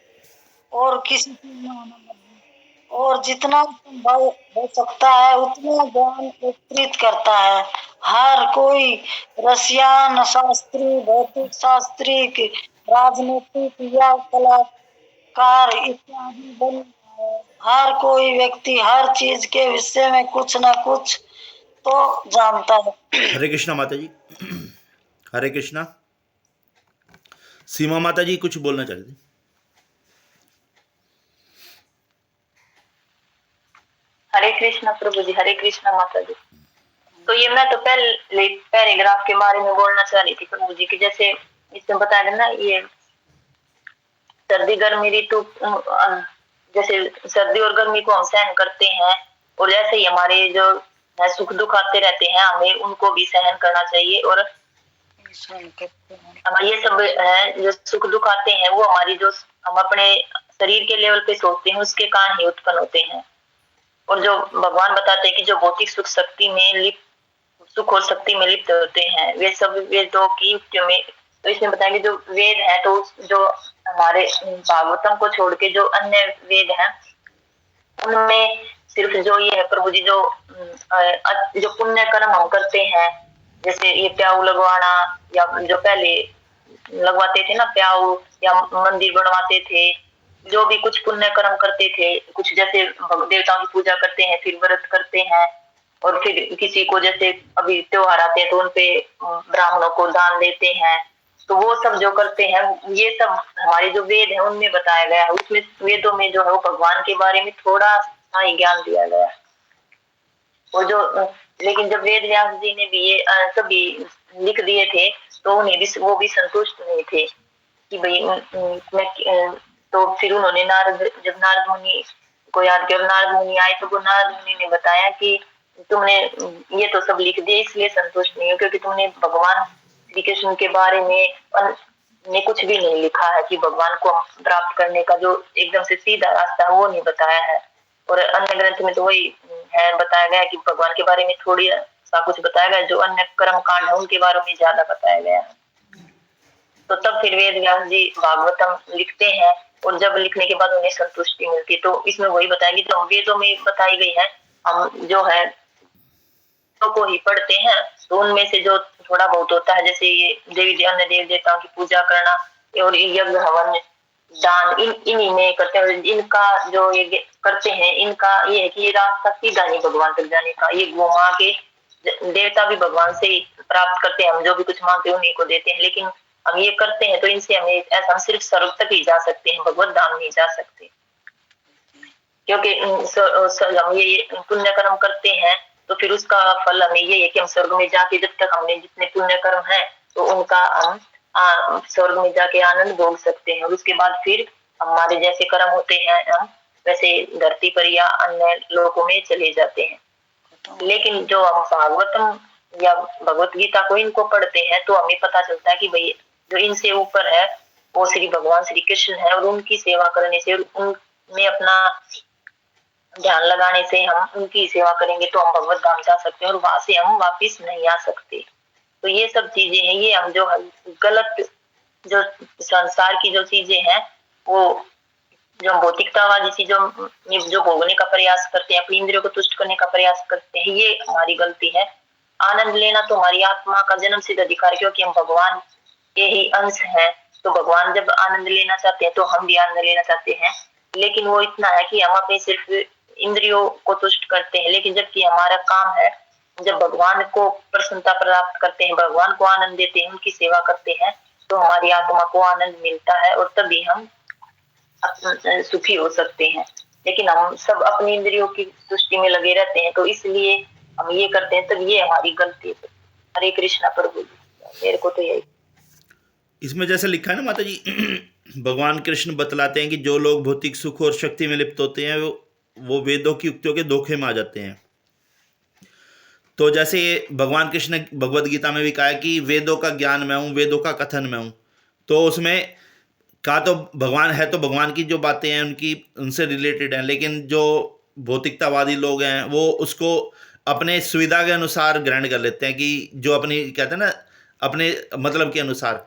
Speaker 4: और किसी चीज में आनंद नहीं। और जितना संभव हो सकता है उतना ज्ञान एकत्रित करता है। हर कोई रसियान शास्त्री, भौतिक शास्त्री, राजनीतिक या कलाकार इत्यादि बन, हर कोई व्यक्ति हर चीज के विषय में कुछ ना कुछ तो जानता है।
Speaker 2: हरे कृष्णा माता जी। हरे कृष्णा। सीमा माता जी कुछ बोलना चाह रही थी।
Speaker 1: हरे कृष्णा प्रभु जी, हरे कृष्णा माता जी। तो ये मैं तो पहले पैराग्राफ के बारे में बोलना चाह रही थी प्रभु जी, कि जैसे इसमें बताया ना, ये सर्दी गर्मी ऋतु, जैसे सर्दी और गर्मी को हम सहन करते हैं, और जैसे ही हमारे जो सुख दुख आते रहते हैं, हमें उनको भी सहन करना चाहिए। और हमारे ये सब है जो सुख दुख आते हैं, वो हमारी जो हम अपने शरीर के लेवल पे सोचते हैं उसके कारण ही उत्पन्न होते हैं। और जो भगवान बताते हैं कि जो भौतिक सुख शक्ति में लिप्त, सुख और शक्ति में लिप्त होते हैं, वे सब वेदों की युक्तियों में, तो इसमें बताएंगे जो वेद है, तो जो हमारे भागवतम को छोड़ के जो अन्य वेद हैं, उनमें सिर्फ जो ये है प्रभु जी, जो पुण्य कर्म हम करते हैं, जैसे ये प्याऊ लगवाना, या जो पहले लगवाते थे ना प्याऊ, या मंदिर बनवाते थे, जो भी कुछ पुण्य कर्म करते थे, कुछ जैसे देवताओं की पूजा करते हैं, फिर व्रत करते हैं, और फिर किसी को जैसे अभी त्योहार आते हैं तो उनपे ब्राह्मणों को दान देते हैं, तो वो सब जो करते हैं, ये सब हमारे जो वेद है उनमें बताया गया है। उसमें वेदों में जो है वो भगवान के बारे में थोड़ा सा ही ज्ञान दिया गया है। और लेकिन जब वेद व्यास जी ने भी ये सभी लिख दिए थे, तो उन्हें भी वो भी संतुष्ट नहीं थे कि भाई मैं तो फिर उन्होंने जब नारद मुनि को याद किया, नारद मुनि आए, तो वो नारद मुनि ने बताया कि तुमने ये तो सब लिख दिया, इसलिए संतुष्ट नहीं हो क्योंकि तुमने भगवान श्री कृष्ण के बारे में कुछ भी नहीं लिखा है कि भगवान को प्राप्त करने का जो एकदम से सीधा रास्ता है वो नहीं बताया है। और अन्य ग्रंथ में तो वही है बताया गया कि भगवान के बारे में थोड़ी सा कुछ बताया गया, जो अन्य कर्म कांड है उनके बारे में ज्यादा बताया गया है। तो तब फिर वेद व्यास जी भागवतम लिखते हैं, और जब लिखने के बाद उन्हें संतुष्टि मिलती है। तो इसमें वही बताया कि जो वेदों में बताई गई है, हम जो है तो को ही पढ़ते हैं, तो उनमें से जो थोड़ा बहुत होता है, जैसे ये देवी अन्य देव देवताओं की पूजा करना और यज्ञ हवन दान, इन्हीं में करते हैं। इनका जो ये करते हैं, इनका ये है कि ये रास्ता सीधा नहीं भगवान तक जाने का, ये घुमा के देवता भी भगवान से ही प्राप्त करते हैं, हम जो भी कुछ मांगते हैं उन्हीं को देते हैं, लेकिन हम ये करते हैं तो इनसे हमें ऐसा हम सिर्फ स्वर्ग तक ही जा सकते हैं, भगवत धाम नहीं जा सकते, क्योंकि हम ये पुण्य कर्म करते हैं तो फिर उसका फल हमें ये है कि हम स्वर्ग में जाके, जब तक हमने जितने पुण्य कर्म है तो उनका हम स्वर्ग में जाके आनंद भोग सकते हैं, और उसके बाद फिर हमारे जैसे कर्म होते हैं हम वैसे धरती पर या अन्य लोकों में चले जाते हैं। लेकिन जो हम भागवतम या भगवत गीता को इनको पढ़ते हैं तो हमें पता चलता है कि भाई जो इनसे ऊपर है वो श्री भगवान श्री कृष्ण है, और उनकी सेवा करने से, उनमें अपना ध्यान लगाने से, हम उनकी सेवा करेंगे तो हम भगवत धाम जा सकते हैं, और वहां से हम वापिस नहीं आ सकते। तो ये सब चीजें हैं, ये हम जो गलत जो संसार की जो चीजें हैं, वो जो भौतिकतावादी चीजों में जो भोगने का प्रयास करते हैं, अपनी इंद्रियों को तुष्ट करने का प्रयास करते हैं, ये हमारी गलती है। आनंद लेना तो हमारी आत्मा का जन्म सिद्ध अधिकार, क्योंकि हम भगवान के ही अंश हैं। तो भगवान जब आनंद लेना चाहते हैं तो हम भी आनंद लेना चाहते हैं, लेकिन वो इतना है कि हम अपने सिर्फ इंद्रियों को तुष्ट करते हैं, लेकिन जबकि हमारा काम है जब भगवान को प्रसन्नता प्राप्त करते हैं, भगवान को आनंद देते हैं, उनकी सेवा करते हैं, तो हमारी आत्मा को आनंद मिलता है और तभी हम सुखी हो सकते हैं। लेकिन हम सब अपनी इंद्रियों की तुष्टि में लगे रहते हैं, तो इसलिए हम ये करते हैं, तब ये हमारी गलती है। हरे कृष्णा प्रभु, मेरे को तो यही
Speaker 2: इसमें जैसे लिखा है ना माता जी भगवान कृष्ण बतलाते हैं कि जो लोग भौतिक सुख और शक्ति में लिप्त होते हैं वो वेदों की युक्तियों के धोखे में आ जाते हैं। तो जैसे भगवान कृष्ण ने भगवद गीता में भी कहा है कि वेदों का ज्ञान मैं हूँ, वेदों का कथन मैं हूँ। तो उसमें कहा तो भगवान है, तो भगवान की जो बातें हैं उनकी उनसे रिलेटेड हैं, लेकिन जो भौतिकतावादी लोग हैं वो उसको अपने सुविधा के अनुसार ग्रहण कर लेते हैं, कि जो अपनी कहते हैं ना अपने मतलब के अनुसार।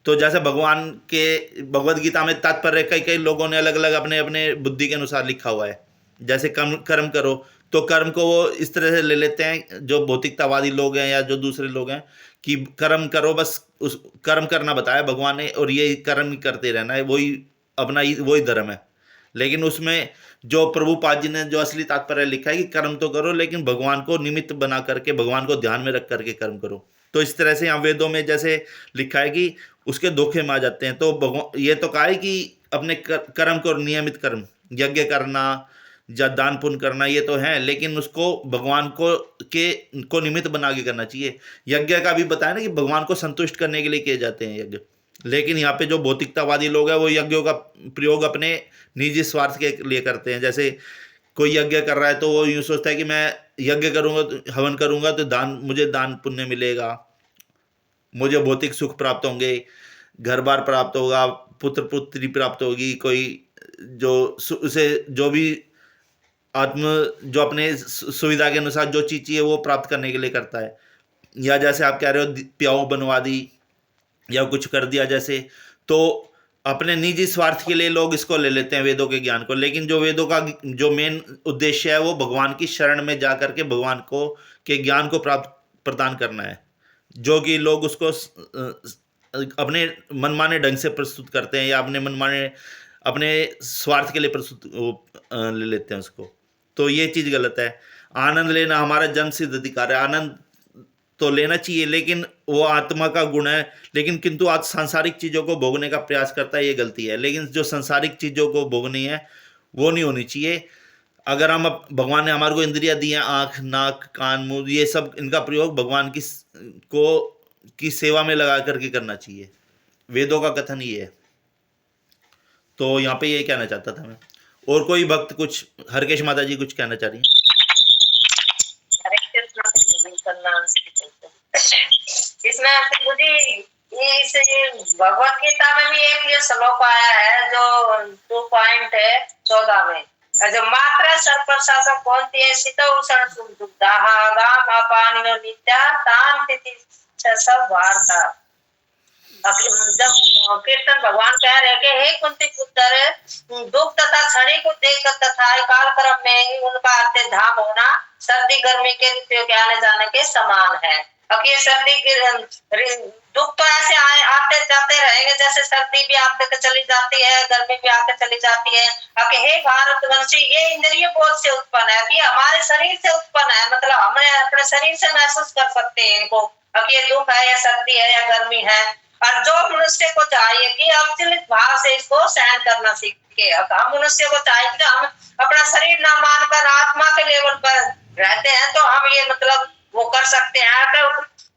Speaker 2: तो जैसे भगवान के भगवद गीता में तात्पर्य कई कई लोगों ने अलग अलग अपने अपने बुद्धि के अनुसार लिखा हुआ है। जैसे कर्म करो, तो कर्म को वो इस तरह से ले लेते हैं जो भौतिकतावादी लोग हैं या जो दूसरे लोग हैं कि कर्म करो, बस उस कर्म करना बताया भगवान ने और ये कर्म ही करते रहना है, वही अपना वही धर्म है। लेकिन उसमें जो प्रभुपाद जी ने जो असली तात्पर्य लिखा है कि कर्म तो करो लेकिन भगवान को निमित्त बना करके, भगवान को ध्यान में रख करके कर्म करो। तो इस तरह से यहाँ वेदों में जैसे लिखा है कि उसके धोखे में आ जाते हैं। तो भगवान ये तो कहा है कि अपने कर्म को नियमित कर्म, यज्ञ करना या दान पुण्य करना ये तो है, लेकिन उसको भगवान को निमित्त बना के करना चाहिए। यज्ञ का भी बताया ना कि भगवान को संतुष्ट करने के लिए किए जाते हैं यज्ञ। लेकिन यहाँ पे जो भौतिकतावादी लोग हैं वो यज्ञों का प्रयोग अपने निजी स्वार्थ के लिए करते हैं। जैसे कोई यज्ञ कर रहा है तो वो यूँ सोचता है कि मैं यज्ञ करूँगा तो हवन करूँगा तो मुझे दान पुण्य मिलेगा, मुझे भौतिक सुख प्राप्त होंगे, घर बार प्राप्त होगा, पुत्र पुत्री प्राप्त होगी, कोई जो उसे जो भी जो अपने सुविधा के अनुसार जो चीज़ चाहिए वो प्राप्त करने के लिए करता है। या जैसे आप कह रहे हो प्याऊ बनवा दी या कुछ कर दिया जैसे, तो अपने निजी स्वार्थ के लिए लोग इसको ले लेते हैं वेदों के ज्ञान को, लेकिन जो वेदों का जो मेन उद्देश्य है वो भगवान की शरण में जा करके भगवान को के ज्ञान को प्राप्त प्रदान करना है, जो कि लोग उसको अपने मनमाने ढंग से प्रस्तुत करते हैं या अपने मनमाने अपने स्वार्थ के लिए प्रस्तुत ले लेते हैं उसको। तो ये चीज़ गलत है। आनंद लेना हमारा जन्म सिद्ध अधिकार है, आनंद तो लेना चाहिए, लेकिन वो आत्मा का गुण है। लेकिन किंतु आज सांसारिक चीज़ों को भोगने का प्रयास करता है, ये गलती है। लेकिन जो सांसारिक चीज़ों को भोगनी है वो नहीं होनी चाहिए। अगर हम भगवान ने हमारे को इंद्रियां दी हैं, आँख, नाक, कान, मुंह, ये सब, इनका प्रयोग भगवान की सेवा में लगा करके करना चाहिए। वेदों का कथन ये है। तो यहाँ पे ये कहना चाहता था मैं। और कोई भक्त कुछ, हरकेश माता जी कुछ कहना चाह रही हैं?
Speaker 1: हरे कृष्ण। इसमें मुझे इस भगवत गीता में भी एक ये श्लोक आया है जो 2.14 में, जो मात्रा सर्वप्रसाद बोलती है सीता उषण सुखदाह गाम अपानिनो नित्या ताम तिथि सब वार्ता। जब कृष्ण भगवान कह रहे कि हे कुंती पुत्र, दुख तथा क्षणिक को देख तथा काल क्रम में ही उनका आते धाम होना सर्दी गर्मी के ऋतु के आने जाने के समान है। अब ये सर्दी दुख तो ऐसे आते जाते रहेंगे, जैसे सर्दी भी आते चली जाती है, गर्मी भी आते चली जाती है। अब हे भारतवंशी, ये इंद्रिय बोध से उत्पन्न है, कि हमारे शरीर से उत्पन्न है, मतलब हमें अपने शरीर से महसूस कर सकते हैं इनको। अब ये दुख है या सर्दी है या गर्मी है, और जो मनुष्य को चाहिए कि अवचलित भाव से इसको सहन करना सीखे। हम मनुष्य को चाहिए कि हम अपना शरीर ना मानकर आत्मा के लेवल पर रहते हैं, तो हम ये मतलब वो कर सकते हैं।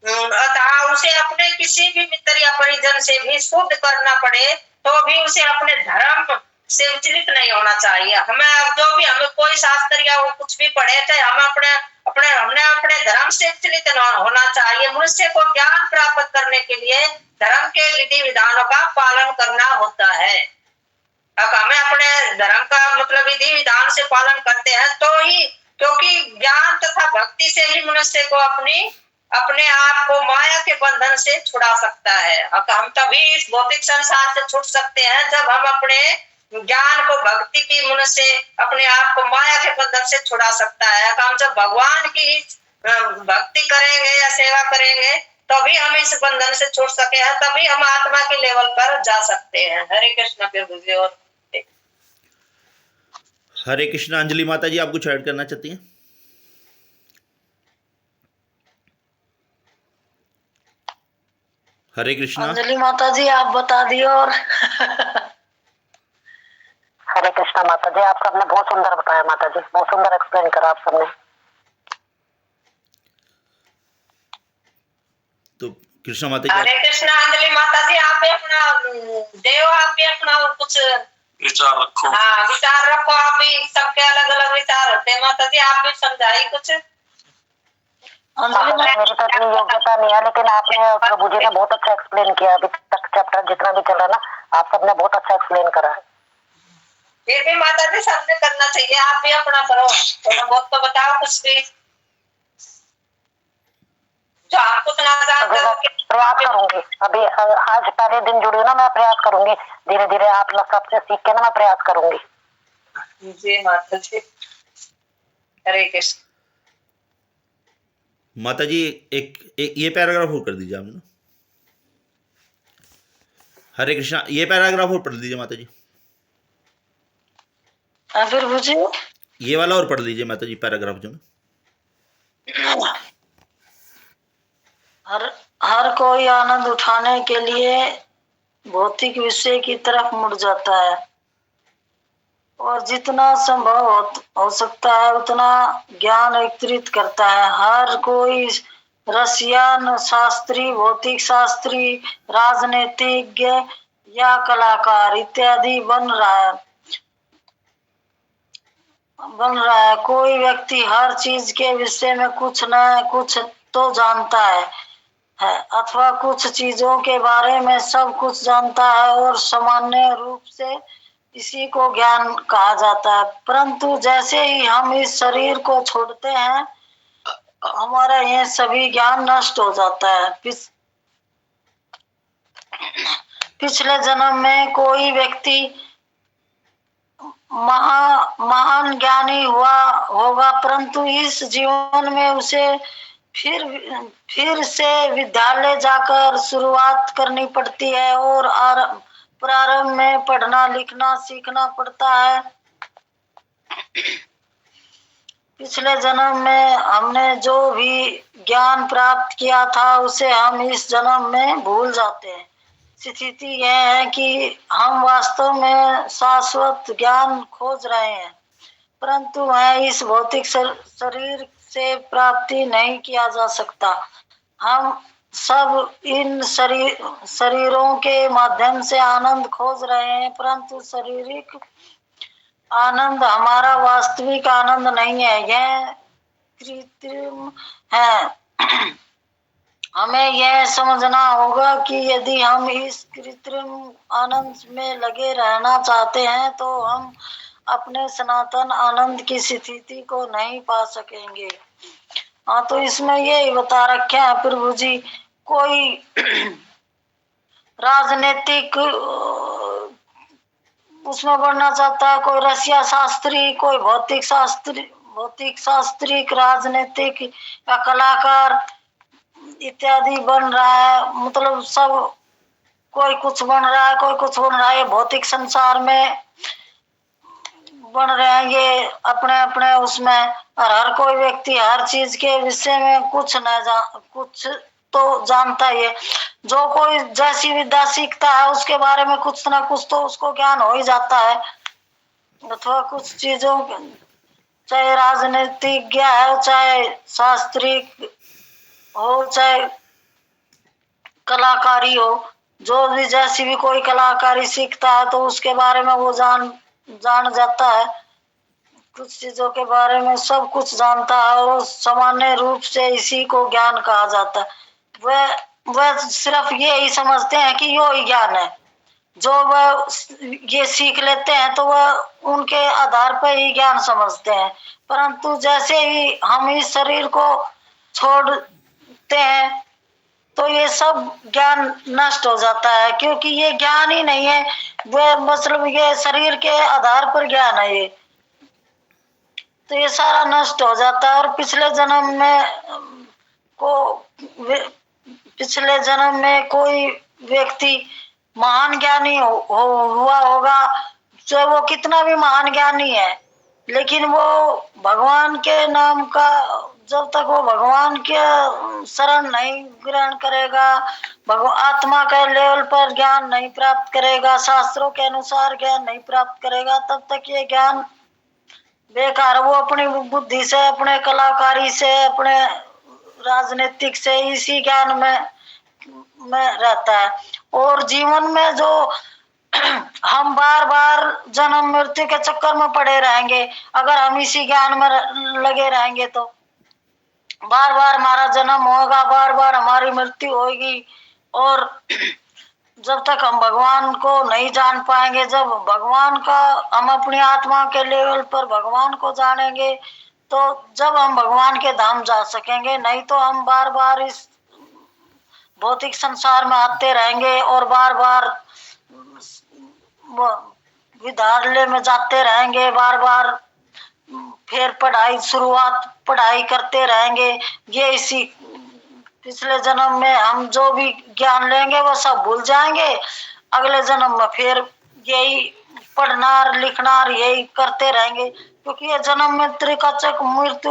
Speaker 1: अतः उसे अपने किसी भी मित्र या परिजन से भी शुद्ध करना पड़े तो भी उसे अपने धर्म से विचलित नहीं होना चाहिए। हमें जो भी हमें कोई शास्त्र या वो कुछ भी पढ़े थे, हम हमने अपने धर्म से विचलित न होना चाहिए। मनुष्य को ज्ञान प्राप्त करने के लिए धर्म के विधि विधानों का पालन करना होता है। अब हमें अपने धर्म का मतलब विधि विधान से पालन करते हैं तो ही, क्योंकि ज्ञान तथा भक्ति से ही मनुष्य को अपने आप को माया के बंधन से छुड़ा सकता है। अब हम तभी इस भौतिक संसार से छूट सकते हैं जब हम अपने ज्ञान को भक्ति की मनुष्य अपने आप को माया के बंधन से छुड़ा सकता है। हम जब भगवान की भक्ति करेंगे या सेवा करेंगे तभी हम इस बंधन से छूट सके हैं, तभी हम आत्मा के लेवल पर जा सकते हैं। हरे कृष्ण। प्रभु जी। और
Speaker 2: हरे कृष्ण। अंजलि माता जी, आप कुछ ऐड करना चाहती हैं? हरे कृष्ण।
Speaker 4: अंजलि माता जी आप बता दिए। और
Speaker 5: हरे कृष्णा माता जी, आप सबने बहुत सुंदर बताया माता जी, बहुत सुंदर एक्सप्लेन करा आप सबने।
Speaker 2: तो कृष्णा माता जी।
Speaker 1: हरे कृष्णा। अंजलि माता जी, आप भी अपना आप भी अपना कुछ
Speaker 3: विचार रखो।
Speaker 1: हाँ, विचार रखो। आप भी, सबके अलग अलग विचार होते हैं। माता जी आप भी समझाइए कुछ।
Speaker 5: मेरी तो इतनी योग्यता नहीं है, लेकिन आपने प्रभु जी ने बहुत अच्छा एक्सप्लेन किया। अभी तक चैप्टर जितना भी चल रहा ना, आप सबने बहुत अच्छा एक्सप्लेन करा है।
Speaker 1: फिर भी माता जी सबने करना चाहिए, आप भी अपना करो, थोड़ा बहुत तो बताओ कुछ भी जो आप कुछ ना जानते हो।
Speaker 5: प्रयास करूंगी, अभी आज पहले दिन जुड़ी ना, मैं प्रयास करूंगी, धीरे धीरे आप लोग सबसे सीख के ना मैं प्रयास करूंगी।
Speaker 1: जी माता जी। हरे कृष्ण।
Speaker 2: माता जी एक ये पैराग्राफ और कर दीजिए आप ना। हरे कृष्णा, ये पैराग्राफ और पढ़ दीजिए माता जी।
Speaker 4: फिर मुझे
Speaker 2: ये वाला और पढ़ लीजिए माता जी, पैराग्राफ जो ना।
Speaker 4: हर कोई आनंद उठाने के लिए भौतिक विषय की तरफ मुड़ जाता है और जितना संभव हो सकता है उतना ज्ञान एकत्रित करता है। हर कोई रसियन, शास्त्री, भौतिक शास्त्री, राजनीतिज्ञ या कलाकार इत्यादि बन रहा है। कोई व्यक्ति हर चीज के विषय में कुछ न कुछ तो जानता है अथवा कुछ चीजों के बारे में सब कुछ जानता है और सामान्य रूप से इसी को ज्ञान कहा जाता है। परंतु जैसे ही हम इस शरीर को छोड़ते हैं हमारा यह सभी ज्ञान नष्ट हो जाता है। पिछले जन्म में कोई व्यक्ति महान ज्ञानी हुआ होगा, परंतु इस जीवन में उसे फिर से विद्यालय जाकर शुरुआत करनी पड़ती है और प्रारंभ में पढ़ना लिखना सीखना पड़ता है। पिछले जन्म में हमने जो भी ज्ञान प्राप्त किया था उसे हम इस जन्म में भूल जाते हैं। स्थिति यह है कि हम वास्तव में शाश्वत ज्ञान खोज रहे हैं, परंतु वह इस भौतिक शरीर से प्राप्ति नहीं किया जा सकता। हम सब इन शरीरों के माध्यम से आनंद खोज रहे हैं, परंतु शारीरिक आनंद हमारा वास्तविक आनंद नहीं है, यह कृत्रिम है। हमें यह समझना होगा कि यदि हम इस कृत्रिम आनंद में लगे रहना चाहते हैं तो हम अपने सनातन आनंद की स्थिति को नहीं पा सकेंगे। हाँ, तो इसमें ये बता रखे हैं प्रभु जी, कोई राजनीतिक उसमें बढ़ना चाहता है, कोई रसिया शास्त्री, कोई भौतिक शास्त्री, राजनीतिक या कलाकार इत्यादि बन रहा है। मतलब सब कोई कुछ बन रहा है, कोई कुछ बन रहा है। भौतिक संसार में बन रहे हैं ये अपने अपने उसमें, और हर कोई व्यक्ति हर चीज के विषय में कुछ तो जानता ही है। जो कोई जैसी विद्या सीखता है उसके बारे में कुछ ना कुछ तो उसको ज्ञान हो ही जाता है। अथवा कुछ चीजों, चाहे राजनीतिज्ञ है, चाहे शास्त्री हो, चाहे कलाकारी हो, जो भी जैसी भी कोई कलाकारी सीखता है तो उसके बारे में वो जान जाता है। कुछ चीजों के बारे में सब कुछ जानता है और सामान्य रूप से इसी को ज्ञान कहा जाता है। वह सिर्फ ये ही समझते हैं कि यो ही ज्ञान है। जो वह ये सीख लेते हैं तो वह उनके आधार पर ही ज्ञान समझते हैं, परंतु जैसे ही हम इस शरीर को छोड़ते हैं तो ये सब ज्ञान नष्ट हो जाता है, क्योंकि ये ज्ञान ही नहीं है। वह मतलब ये शरीर के आधार पर ज्ञान है ये, तो ये सारा नष्ट हो जाता है। और पिछले जन्म में कोई व्यक्ति महान ज्ञानी हुआ होगा, चाहे वो कितना भी महान ज्ञानी है, लेकिन वो भगवान के नाम का, जब तक वो भगवान के शरण नहीं ग्रहण करेगा, आत्मा के लेवल पर ज्ञान नहीं प्राप्त करेगा, शास्त्रों के अनुसार ज्ञान नहीं प्राप्त करेगा, तब तक ये ज्ञान बेकार। वो अपनी बुद्धि से, अपने कलाकारी से, अपने राजनीतिक से इसी ज्ञान में रहता है। और जीवन में जो हम बार बार जन्म मृत्यु के चक्कर में पड़े रहेंगे, अगर हम इसी ज्ञान में लगे रहेंगे तो बार बार हमारा जन्म होगा, बार बार हमारी मृत्यु होगी। और जब तक हम भगवान को नहीं जान पाएंगे, जब भगवान का हम अपनी आत्मा के लेवल पर भगवान को जानेंगे, तो जब हम भगवान के धाम जा सकेंगे। नहीं तो हम बार बार इस भौतिक संसार में आते रहेंगे और बार बार विद्यालय में जाते रहेंगे, बार बार फिर पढ़ाई करते रहेंगे। ये इसी पिछले जन्म में हम जो भी ज्ञान लेंगे वो सब भूल जाएंगे। अगले जन्म में फिर यही पढ़ना लिखना यही करते रहेंगे, क्योंकि ये जन्म मृत्यु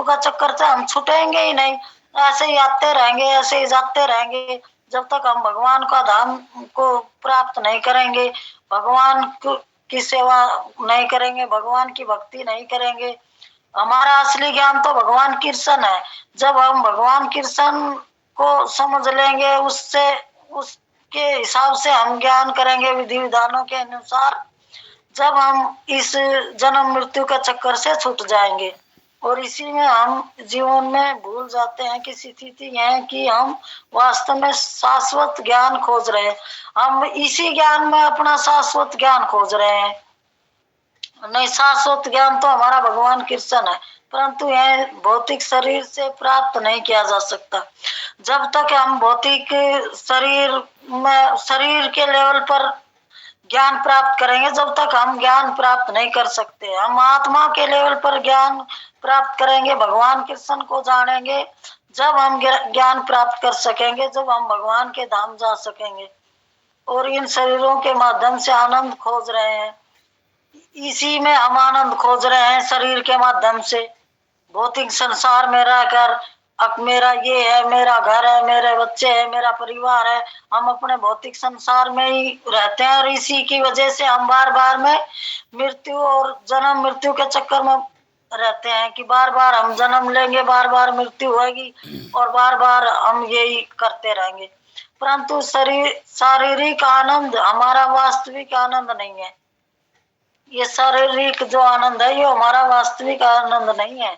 Speaker 4: का चक्कर से हम छूटेंगे ही नहीं। ऐसे ही आते रहेंगे, ऐसे ही जाते रहेंगे, जब तक हम भगवान का धाम को प्राप्त नहीं करेंगे, भगवान की सेवा नहीं करेंगे, भगवान की भक्ति नहीं करेंगे। हमारा असली ज्ञान तो भगवान कृष्ण है। जब हम भगवान कृष्ण को समझ लेंगे, उसके हिसाब से हम ज्ञान करेंगे विधि विधानों के अनुसार, जब हम इस जन्म मृत्यु का चक्कर से छूट जाएंगे। और इसी में हम जीवन में भूल जाते हैं कि स्थिति है कि हम वास्तव में शाश्वत ज्ञान खोज रहे हैं। हम इसी ज्ञान में अपना शाश्वत ज्ञान खोज रहे हैं। नहीं, शाश्वत ज्ञान तो हमारा भगवान कृष्ण है, परंतु यह भौतिक शरीर से प्राप्त नहीं किया जा सकता। जब तक हम भौतिक शरीर के लेवल पर ज्ञान प्राप्त करेंगे, जब तक हम ज्ञान प्राप्त नहीं कर सकते। हम आत्मा के लेवल पर ज्ञान प्राप्त करेंगे, भगवान कृष्ण को जानेंगे, जब हम ज्ञान प्राप्त कर सकेंगे, जब हम भगवान के धाम जा सकेंगे। और इन शरीरों के माध्यम से आनंद खोज रहे हैं, इसी में हम आनंद खोज रहे हैं शरीर के माध्यम से। भौतिक संसार में रहकर अब मेरा ये है, मेरा घर है, मेरे बच्चे हैं, मेरा परिवार है, हम अपने भौतिक संसार में ही रहते हैं। और इसी की वजह से हम बार बार में मृत्यु और जन्म मृत्यु के चक्कर में रहते हैं कि बार बार हम जन्म लेंगे, बार बार मृत्यु होगी और बार बार हम यही करते रहेंगे। परंतु शारीरिक आनंद हमारा वास्तविक आनंद नहीं है। ये शारीरिक जो आनंद है, ये हमारा वास्तविक आनंद नहीं है,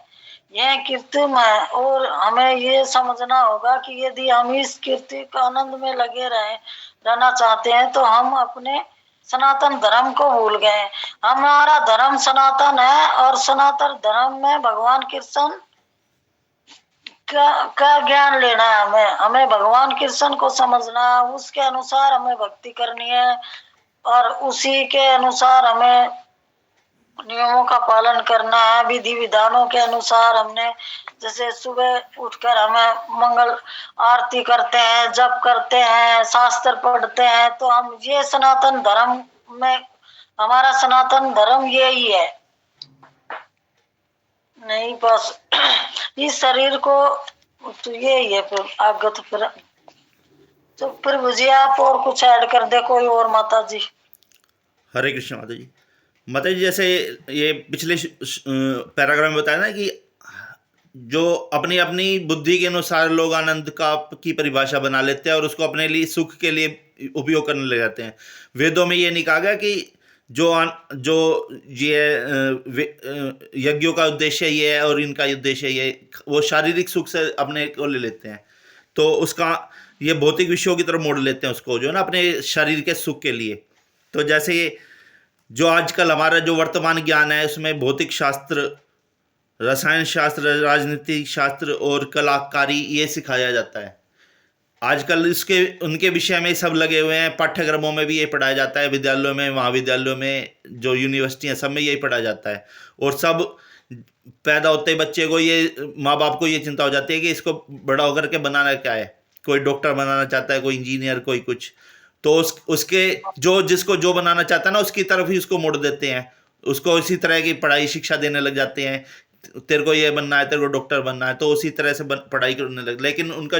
Speaker 4: यह कृत्रिम है। और हमें ये समझना होगा कि यदि हम इस कृत्रिम आनंद में लगे रहना चाहते हैं, तो हम अपने सनातन धर्म को भूल गए। हमारा धर्म सनातन है और सनातन धर्म में भगवान कृष्ण का ज्ञान लेना है। हमें भगवान कृष्ण को समझना है, उसके अनुसार हमें भक्ति करनी है और उसी के अनुसार हमें नियमों का पालन करना है। विधि विधानों के अनुसार हमने, जैसे सुबह उठकर हमें मंगल आरती करते हैं, जप करते हैं, शास्त्र पढ़ते हैं, तो हम ये सनातन धर्म में, हमारा सनातन धर्म यही है। नहीं बस इस शरीर को तो यही है। फिर आगे तो फिर मुझे आप और कुछ ऐड कर दे कोई और, माता जी।
Speaker 2: हरे कृष्ण माता जी। माता जी, जैसे ये पिछले पैराग्राफ में बताया ना कि जो अपनी अपनी बुद्धि के अनुसार लोग आनंद की परिभाषा बना लेते हैं और उसको अपने लिए सुख के लिए उपयोग करने लग जाते हैं। वेदों में ये नहीं कहा गया कि जो ये यज्ञों का उद्देश्य ये है और इनका उद्देश्य ये, वो शारीरिक सुख से अपने को ले लेते हैं, तो उसका ये भौतिक विषयों की तरफ मोड़ लेते हैं उसको, जो है ना, अपने शरीर के सुख के लिए। तो जैसे जो आजकल हमारा जो वर्तमान ज्ञान है, उसमें भौतिक शास्त्र, रसायन शास्त्र, राजनीतिक शास्त्र और कलाकारी ये सिखाया जाता है। आजकल इसके उनके विषय में सब लगे हुए हैं। पाठ्यक्रमों में भी ये पढ़ाया जाता है, विद्यालयों में, महाविद्यालयों में, जो यूनिवर्सिटी हैं, सब में यही पढ़ाया जाता है। और सब पैदा होते ही बच्चे को ये, माँ बाप को ये चिंता हो जाती है कि इसको बड़ा होकर के बनाना क्या है। कोई डॉक्टर बनाना चाहता है, कोई इंजीनियर, कोई कुछ, तो उसके जिसको जो बनाना चाहता है ना, उसकी तरफ ही उसको मोड़ देते हैं। उसको इसी तरह की पढ़ाई शिक्षा देने लग जाते हैं, तेरे को ये बनना है, तेरे को डॉक्टर बनना है, तो उसी तरह से पढ़ाई करने लगे। लेकिन उनका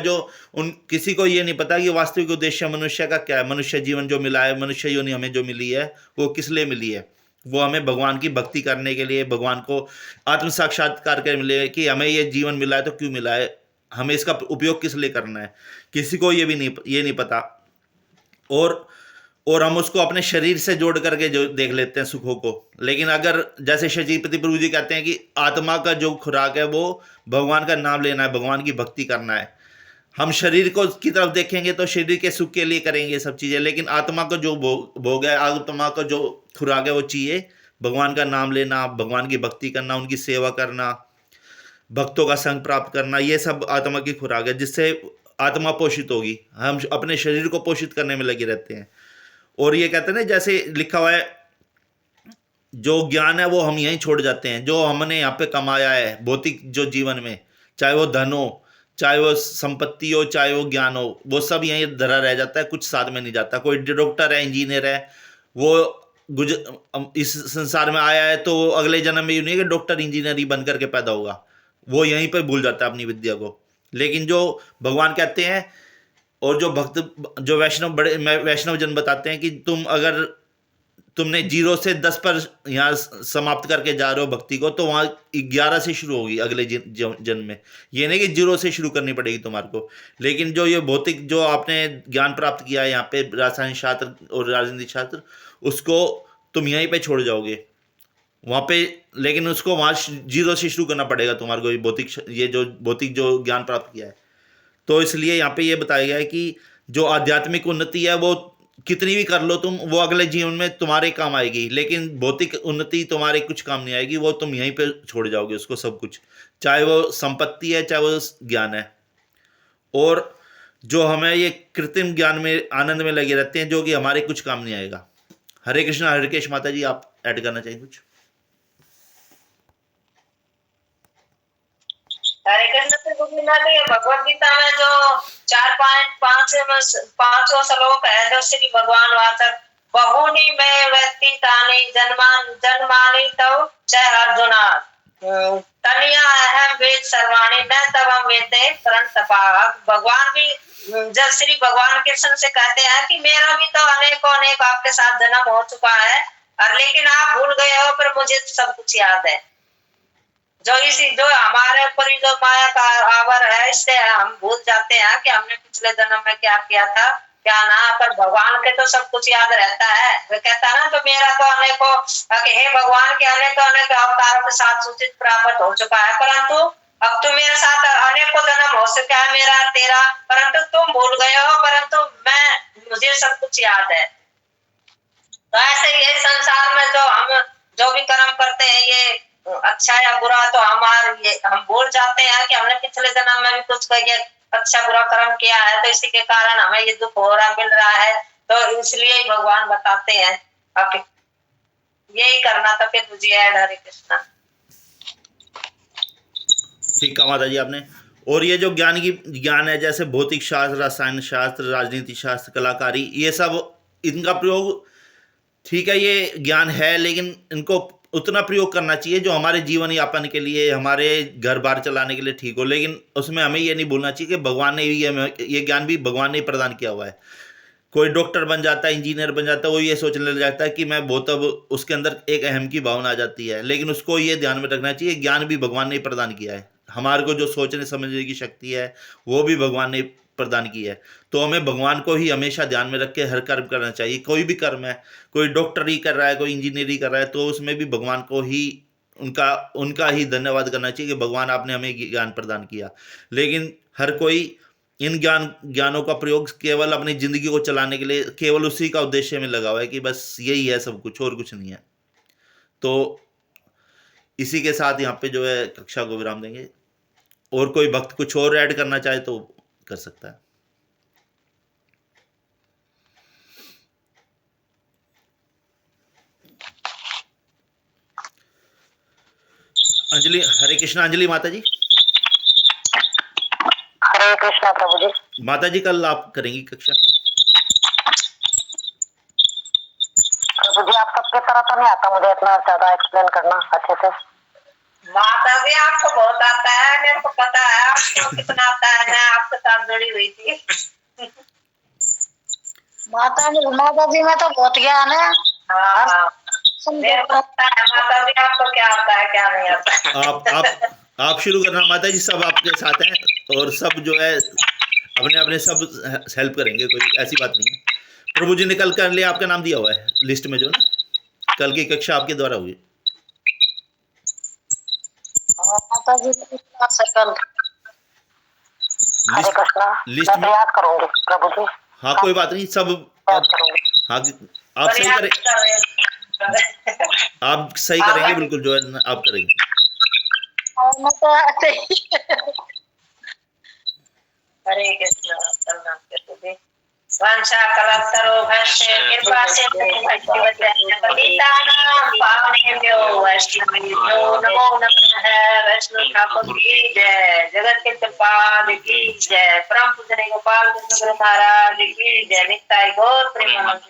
Speaker 2: किसी को ये नहीं पता कि वास्तविक उद्देश्य मनुष्य का क्या है। मनुष्य जीवन जो मिला है, मनुष्य योनि हमें जो मिली है, वो किस लिए मिली है? वो हमें भगवान की भक्ति करने के लिए, भगवान को आत्म साक्षात्कार के मिले, कि हमें ये जीवन मिला है तो क्यों मिला है, हमें इसका उपयोग किस लिए करना है, किसी को ये नहीं पता। और हम उसको अपने शरीर से जोड़ करके जो देख लेते हैं सुखों को। लेकिन अगर जैसे शचीपति प्रभु जी कहते हैं कि आत्मा का जो खुराक है वो भगवान का नाम लेना है, भगवान की भक्ति करना है। हम शरीर को की तरफ देखेंगे तो शरीर के सुख के लिए करेंगे सब चीज़ें, लेकिन आत्मा को जो भोग है, आत्मा को जो खुराक है, वो चाहिए भगवान का नाम लेना, भगवान की भक्ति करना, उनकी सेवा करना, भक्तों का संग प्राप्त करना। ये सब आत्मा की खुराक है, जिससे आत्मा पोषित होगी। हम अपने शरीर को पोषित करने में लगे रहते हैं। और ये कहते हैं ना, जैसे लिखा हुआ है, जो ज्ञान है वो हम यहीं छोड़ जाते हैं। जो हमने यहाँ पे कमाया है भौतिक जो जीवन में, चाहे वो धन हो, चाहे वो संपत्ति हो, चाहे वो ज्ञान हो, वो सब यहीं धरा रह जाता है, कुछ साथ में नहीं जाता। कोई डॉक्टर है, इंजीनियर है, वो इस संसार में आया है तो अगले जन्म में ये नहीं है कि डॉक्टर इंजीनियर ही बन करके पैदा होगा, वो यहीं पर भूल जाता है अपनी विद्या को। लेकिन जो भगवान कहते हैं और जो भक्त, जो वैष्णव जन बताते हैं कि तुमने 0 से 10 पर यहाँ समाप्त करके जा रहे हो भक्ति को, तो वहाँ 11 से शुरू होगी अगले जन्म में। ये नहीं कि 0 से शुरू करनी पड़ेगी तुम्हारे को। लेकिन जो ये भौतिक जो आपने ज्ञान प्राप्त किया है यहाँ पे, रसायन शास्त्र और राजनीतिक शास्त्र, उसको तुम यहीं पे छोड़ जाओगे वहाँ पे। लेकिन उसको वहाँ 0 से शुरू करना पड़ेगा तुम्हारे को, ये जो भौतिक जो ज्ञान प्राप्त किया है। तो इसलिए यहाँ पे ये बताया गया है कि जो आध्यात्मिक उन्नति है वो कितनी भी कर लो तुम, वो अगले जीवन में तुम्हारे काम आएगी, लेकिन भौतिक उन्नति तुम्हारे कुछ काम नहीं आएगी, वो तुम यहीं पे छोड़ जाओगे उसको सब कुछ, चाहे वो संपत्ति है चाहे वो ज्ञान है। और जो हमें ये कृत्रिम ज्ञान में आनंद में लगे रहते हैं जो कि हमारे कुछ काम नहीं आएगा। हरे कृष्णा। हरिकेश माता जी आप ऐड करना चाहिए कुछ?
Speaker 1: हरे कृष्ण से भगवत गीता में जो 4.5 श्लोक है, जो श्री भगवान वाचक बहुनी में व्यक्ति तानी जन्मानी तव च अर्जुना तनिया अहम वेद सर्वाणी न तवम वेते प्रण तपा। भगवान भी जब श्री भगवान कृष्ण से कहते हैं कि मेरा भी तो अनेक आपके साथ जन्म हो चुका है, और लेकिन आप भूल गए हो, पर मुझे सब कुछ याद है। जो हमारे ऊपर जो माया का आवर है, इससे हम भूल जाते हैं कि हमने पिछले जन्म में क्या किया था क्या ना, पर भगवान के तो सब कुछ याद रहता है। वो कहता है ना, तो मेरा तो हे भगवान के अनेक अवतारों के साथ सूचित प्राप्त हो चुका है, परंतु अब तुम मेरे साथ अनेकों जन्म हो चुका है मेरा तेरा, परंतु तुम भूल गए हो, परंतु मुझे सब कुछ याद है। तो ऐसे ये संसार में हम जो भी कर्म करते हैं, ये अच्छा या बुरा, तो हम भूल जाते हैं कि हमने पिछले जन्म में भी कुछ अच्छा बुरा कर्म किया है, तो इसी के कारण हमें ये दुख हो रहा मिल रहा है। तो इसलिए ही भगवान बताते हैं यही करना, तो फिर मुझे ऐड। हरे कृष्णा।
Speaker 2: ठीक कहा माता जी आपने। और ये जो ज्ञान है, जैसे भौतिक शास्त्र, रसायन शास्त्र, राजनीति शास्त्र, कलाकारी, ये सब इनका प्रयोग ठीक है, ये ज्ञान है, लेकिन इनको उतना प्रयोग करना चाहिए जो हमारे जीवन यापन के लिए, हमारे घर बार चलाने के लिए ठीक हो। लेकिन उसमें हमें ये नहीं भूलना चाहिए कि भगवान ने ये ज्ञान भी भगवान ने ही प्रदान किया हुआ है। कोई डॉक्टर बन जाता है, इंजीनियर बन जाता है, वो ये सोचने लग जाता है कि मैं बहुत, अब उसके अंदर एक अहम की भावना आ जाती है। लेकिन उसको ये ध्यान में रखना चाहिए ज्ञान भी भगवान ने ही प्रदान किया है। हमारे को जो सोचने समझने की शक्ति है वो भी भगवान ने प्रदान की है। तो हमें भगवान को ही हमेशा ध्यान में रख के हर कर्म करना चाहिए। कोई भी कर्म है, कोई डॉक्टरी कर रहा है, कोई इंजीनियरिंग कर रहा है, तो उसमें भी भगवान को ही उनका ही धन्यवाद करना चाहिए कि भगवान आपने हमें ज्ञान प्रदान किया। लेकिन हर कोई इन ज्ञानों का प्रयोग केवल अपनी ज़िंदगी को चलाने के लिए, केवल उसी का उद्देश्य में लगा हुआ है कि बस यही है सब कुछ, और कुछ नहीं है। तो इसी के साथ यहाँ पे जो है कक्षा को विराम देंगे। और कोई भक्त कुछ और ऐड करना चाहे तो कर सकता है। अंजलि। हरे कृष्णा। अंजलि माता जी।
Speaker 5: हरे कृष्णा प्रभु जी।
Speaker 2: माता जी कल आप करेंगी कक्षा?
Speaker 5: प्रभु जी आप सबके तरह तो नहीं आता मुझे इतना ज्यादा एक्सप्लेन करना अच्छे से।
Speaker 1: माता जी आपको बहुत आता है, मेरे को पता है आपको कितना आता है, मैं आपके साथ जुड़ी हुई थी।
Speaker 4: माता जी में तो बहुत ज्ञान है।
Speaker 1: हाँ, मेरे को पता है माता जी आपको क्या आता है क्या नहीं आता।
Speaker 2: आप शुरू करना माता जी, सब आपके साथ हैं और सब जो है अपने अपने सब हेल्प करेंगे, कोई ऐसी बात नहीं है। प्रभु जी ने कल कर लिया, आपका नाम दिया हुआ है लिस्ट में जो ना, कल की कक्षा आपके द्वारा हुई।
Speaker 4: माता जी
Speaker 2: लिस्ट में
Speaker 5: याद करूंगी प्रभु जी।
Speaker 2: हाँ कोई बात नहीं, सब हाँ आप सही करें, आप सही करेंगे बिल्कुल, जो है आप करेंगे।
Speaker 1: हरे कृष्ण। वंशा कलत्तरो भस्य कृपा से नमो नमः। वैष्णव ठाकुर की जय, जगत के कृपाल की जय, परम पूजनीय गोपाल कृष्ण महाराज की जय, नित्य गौर प्रेमानंद।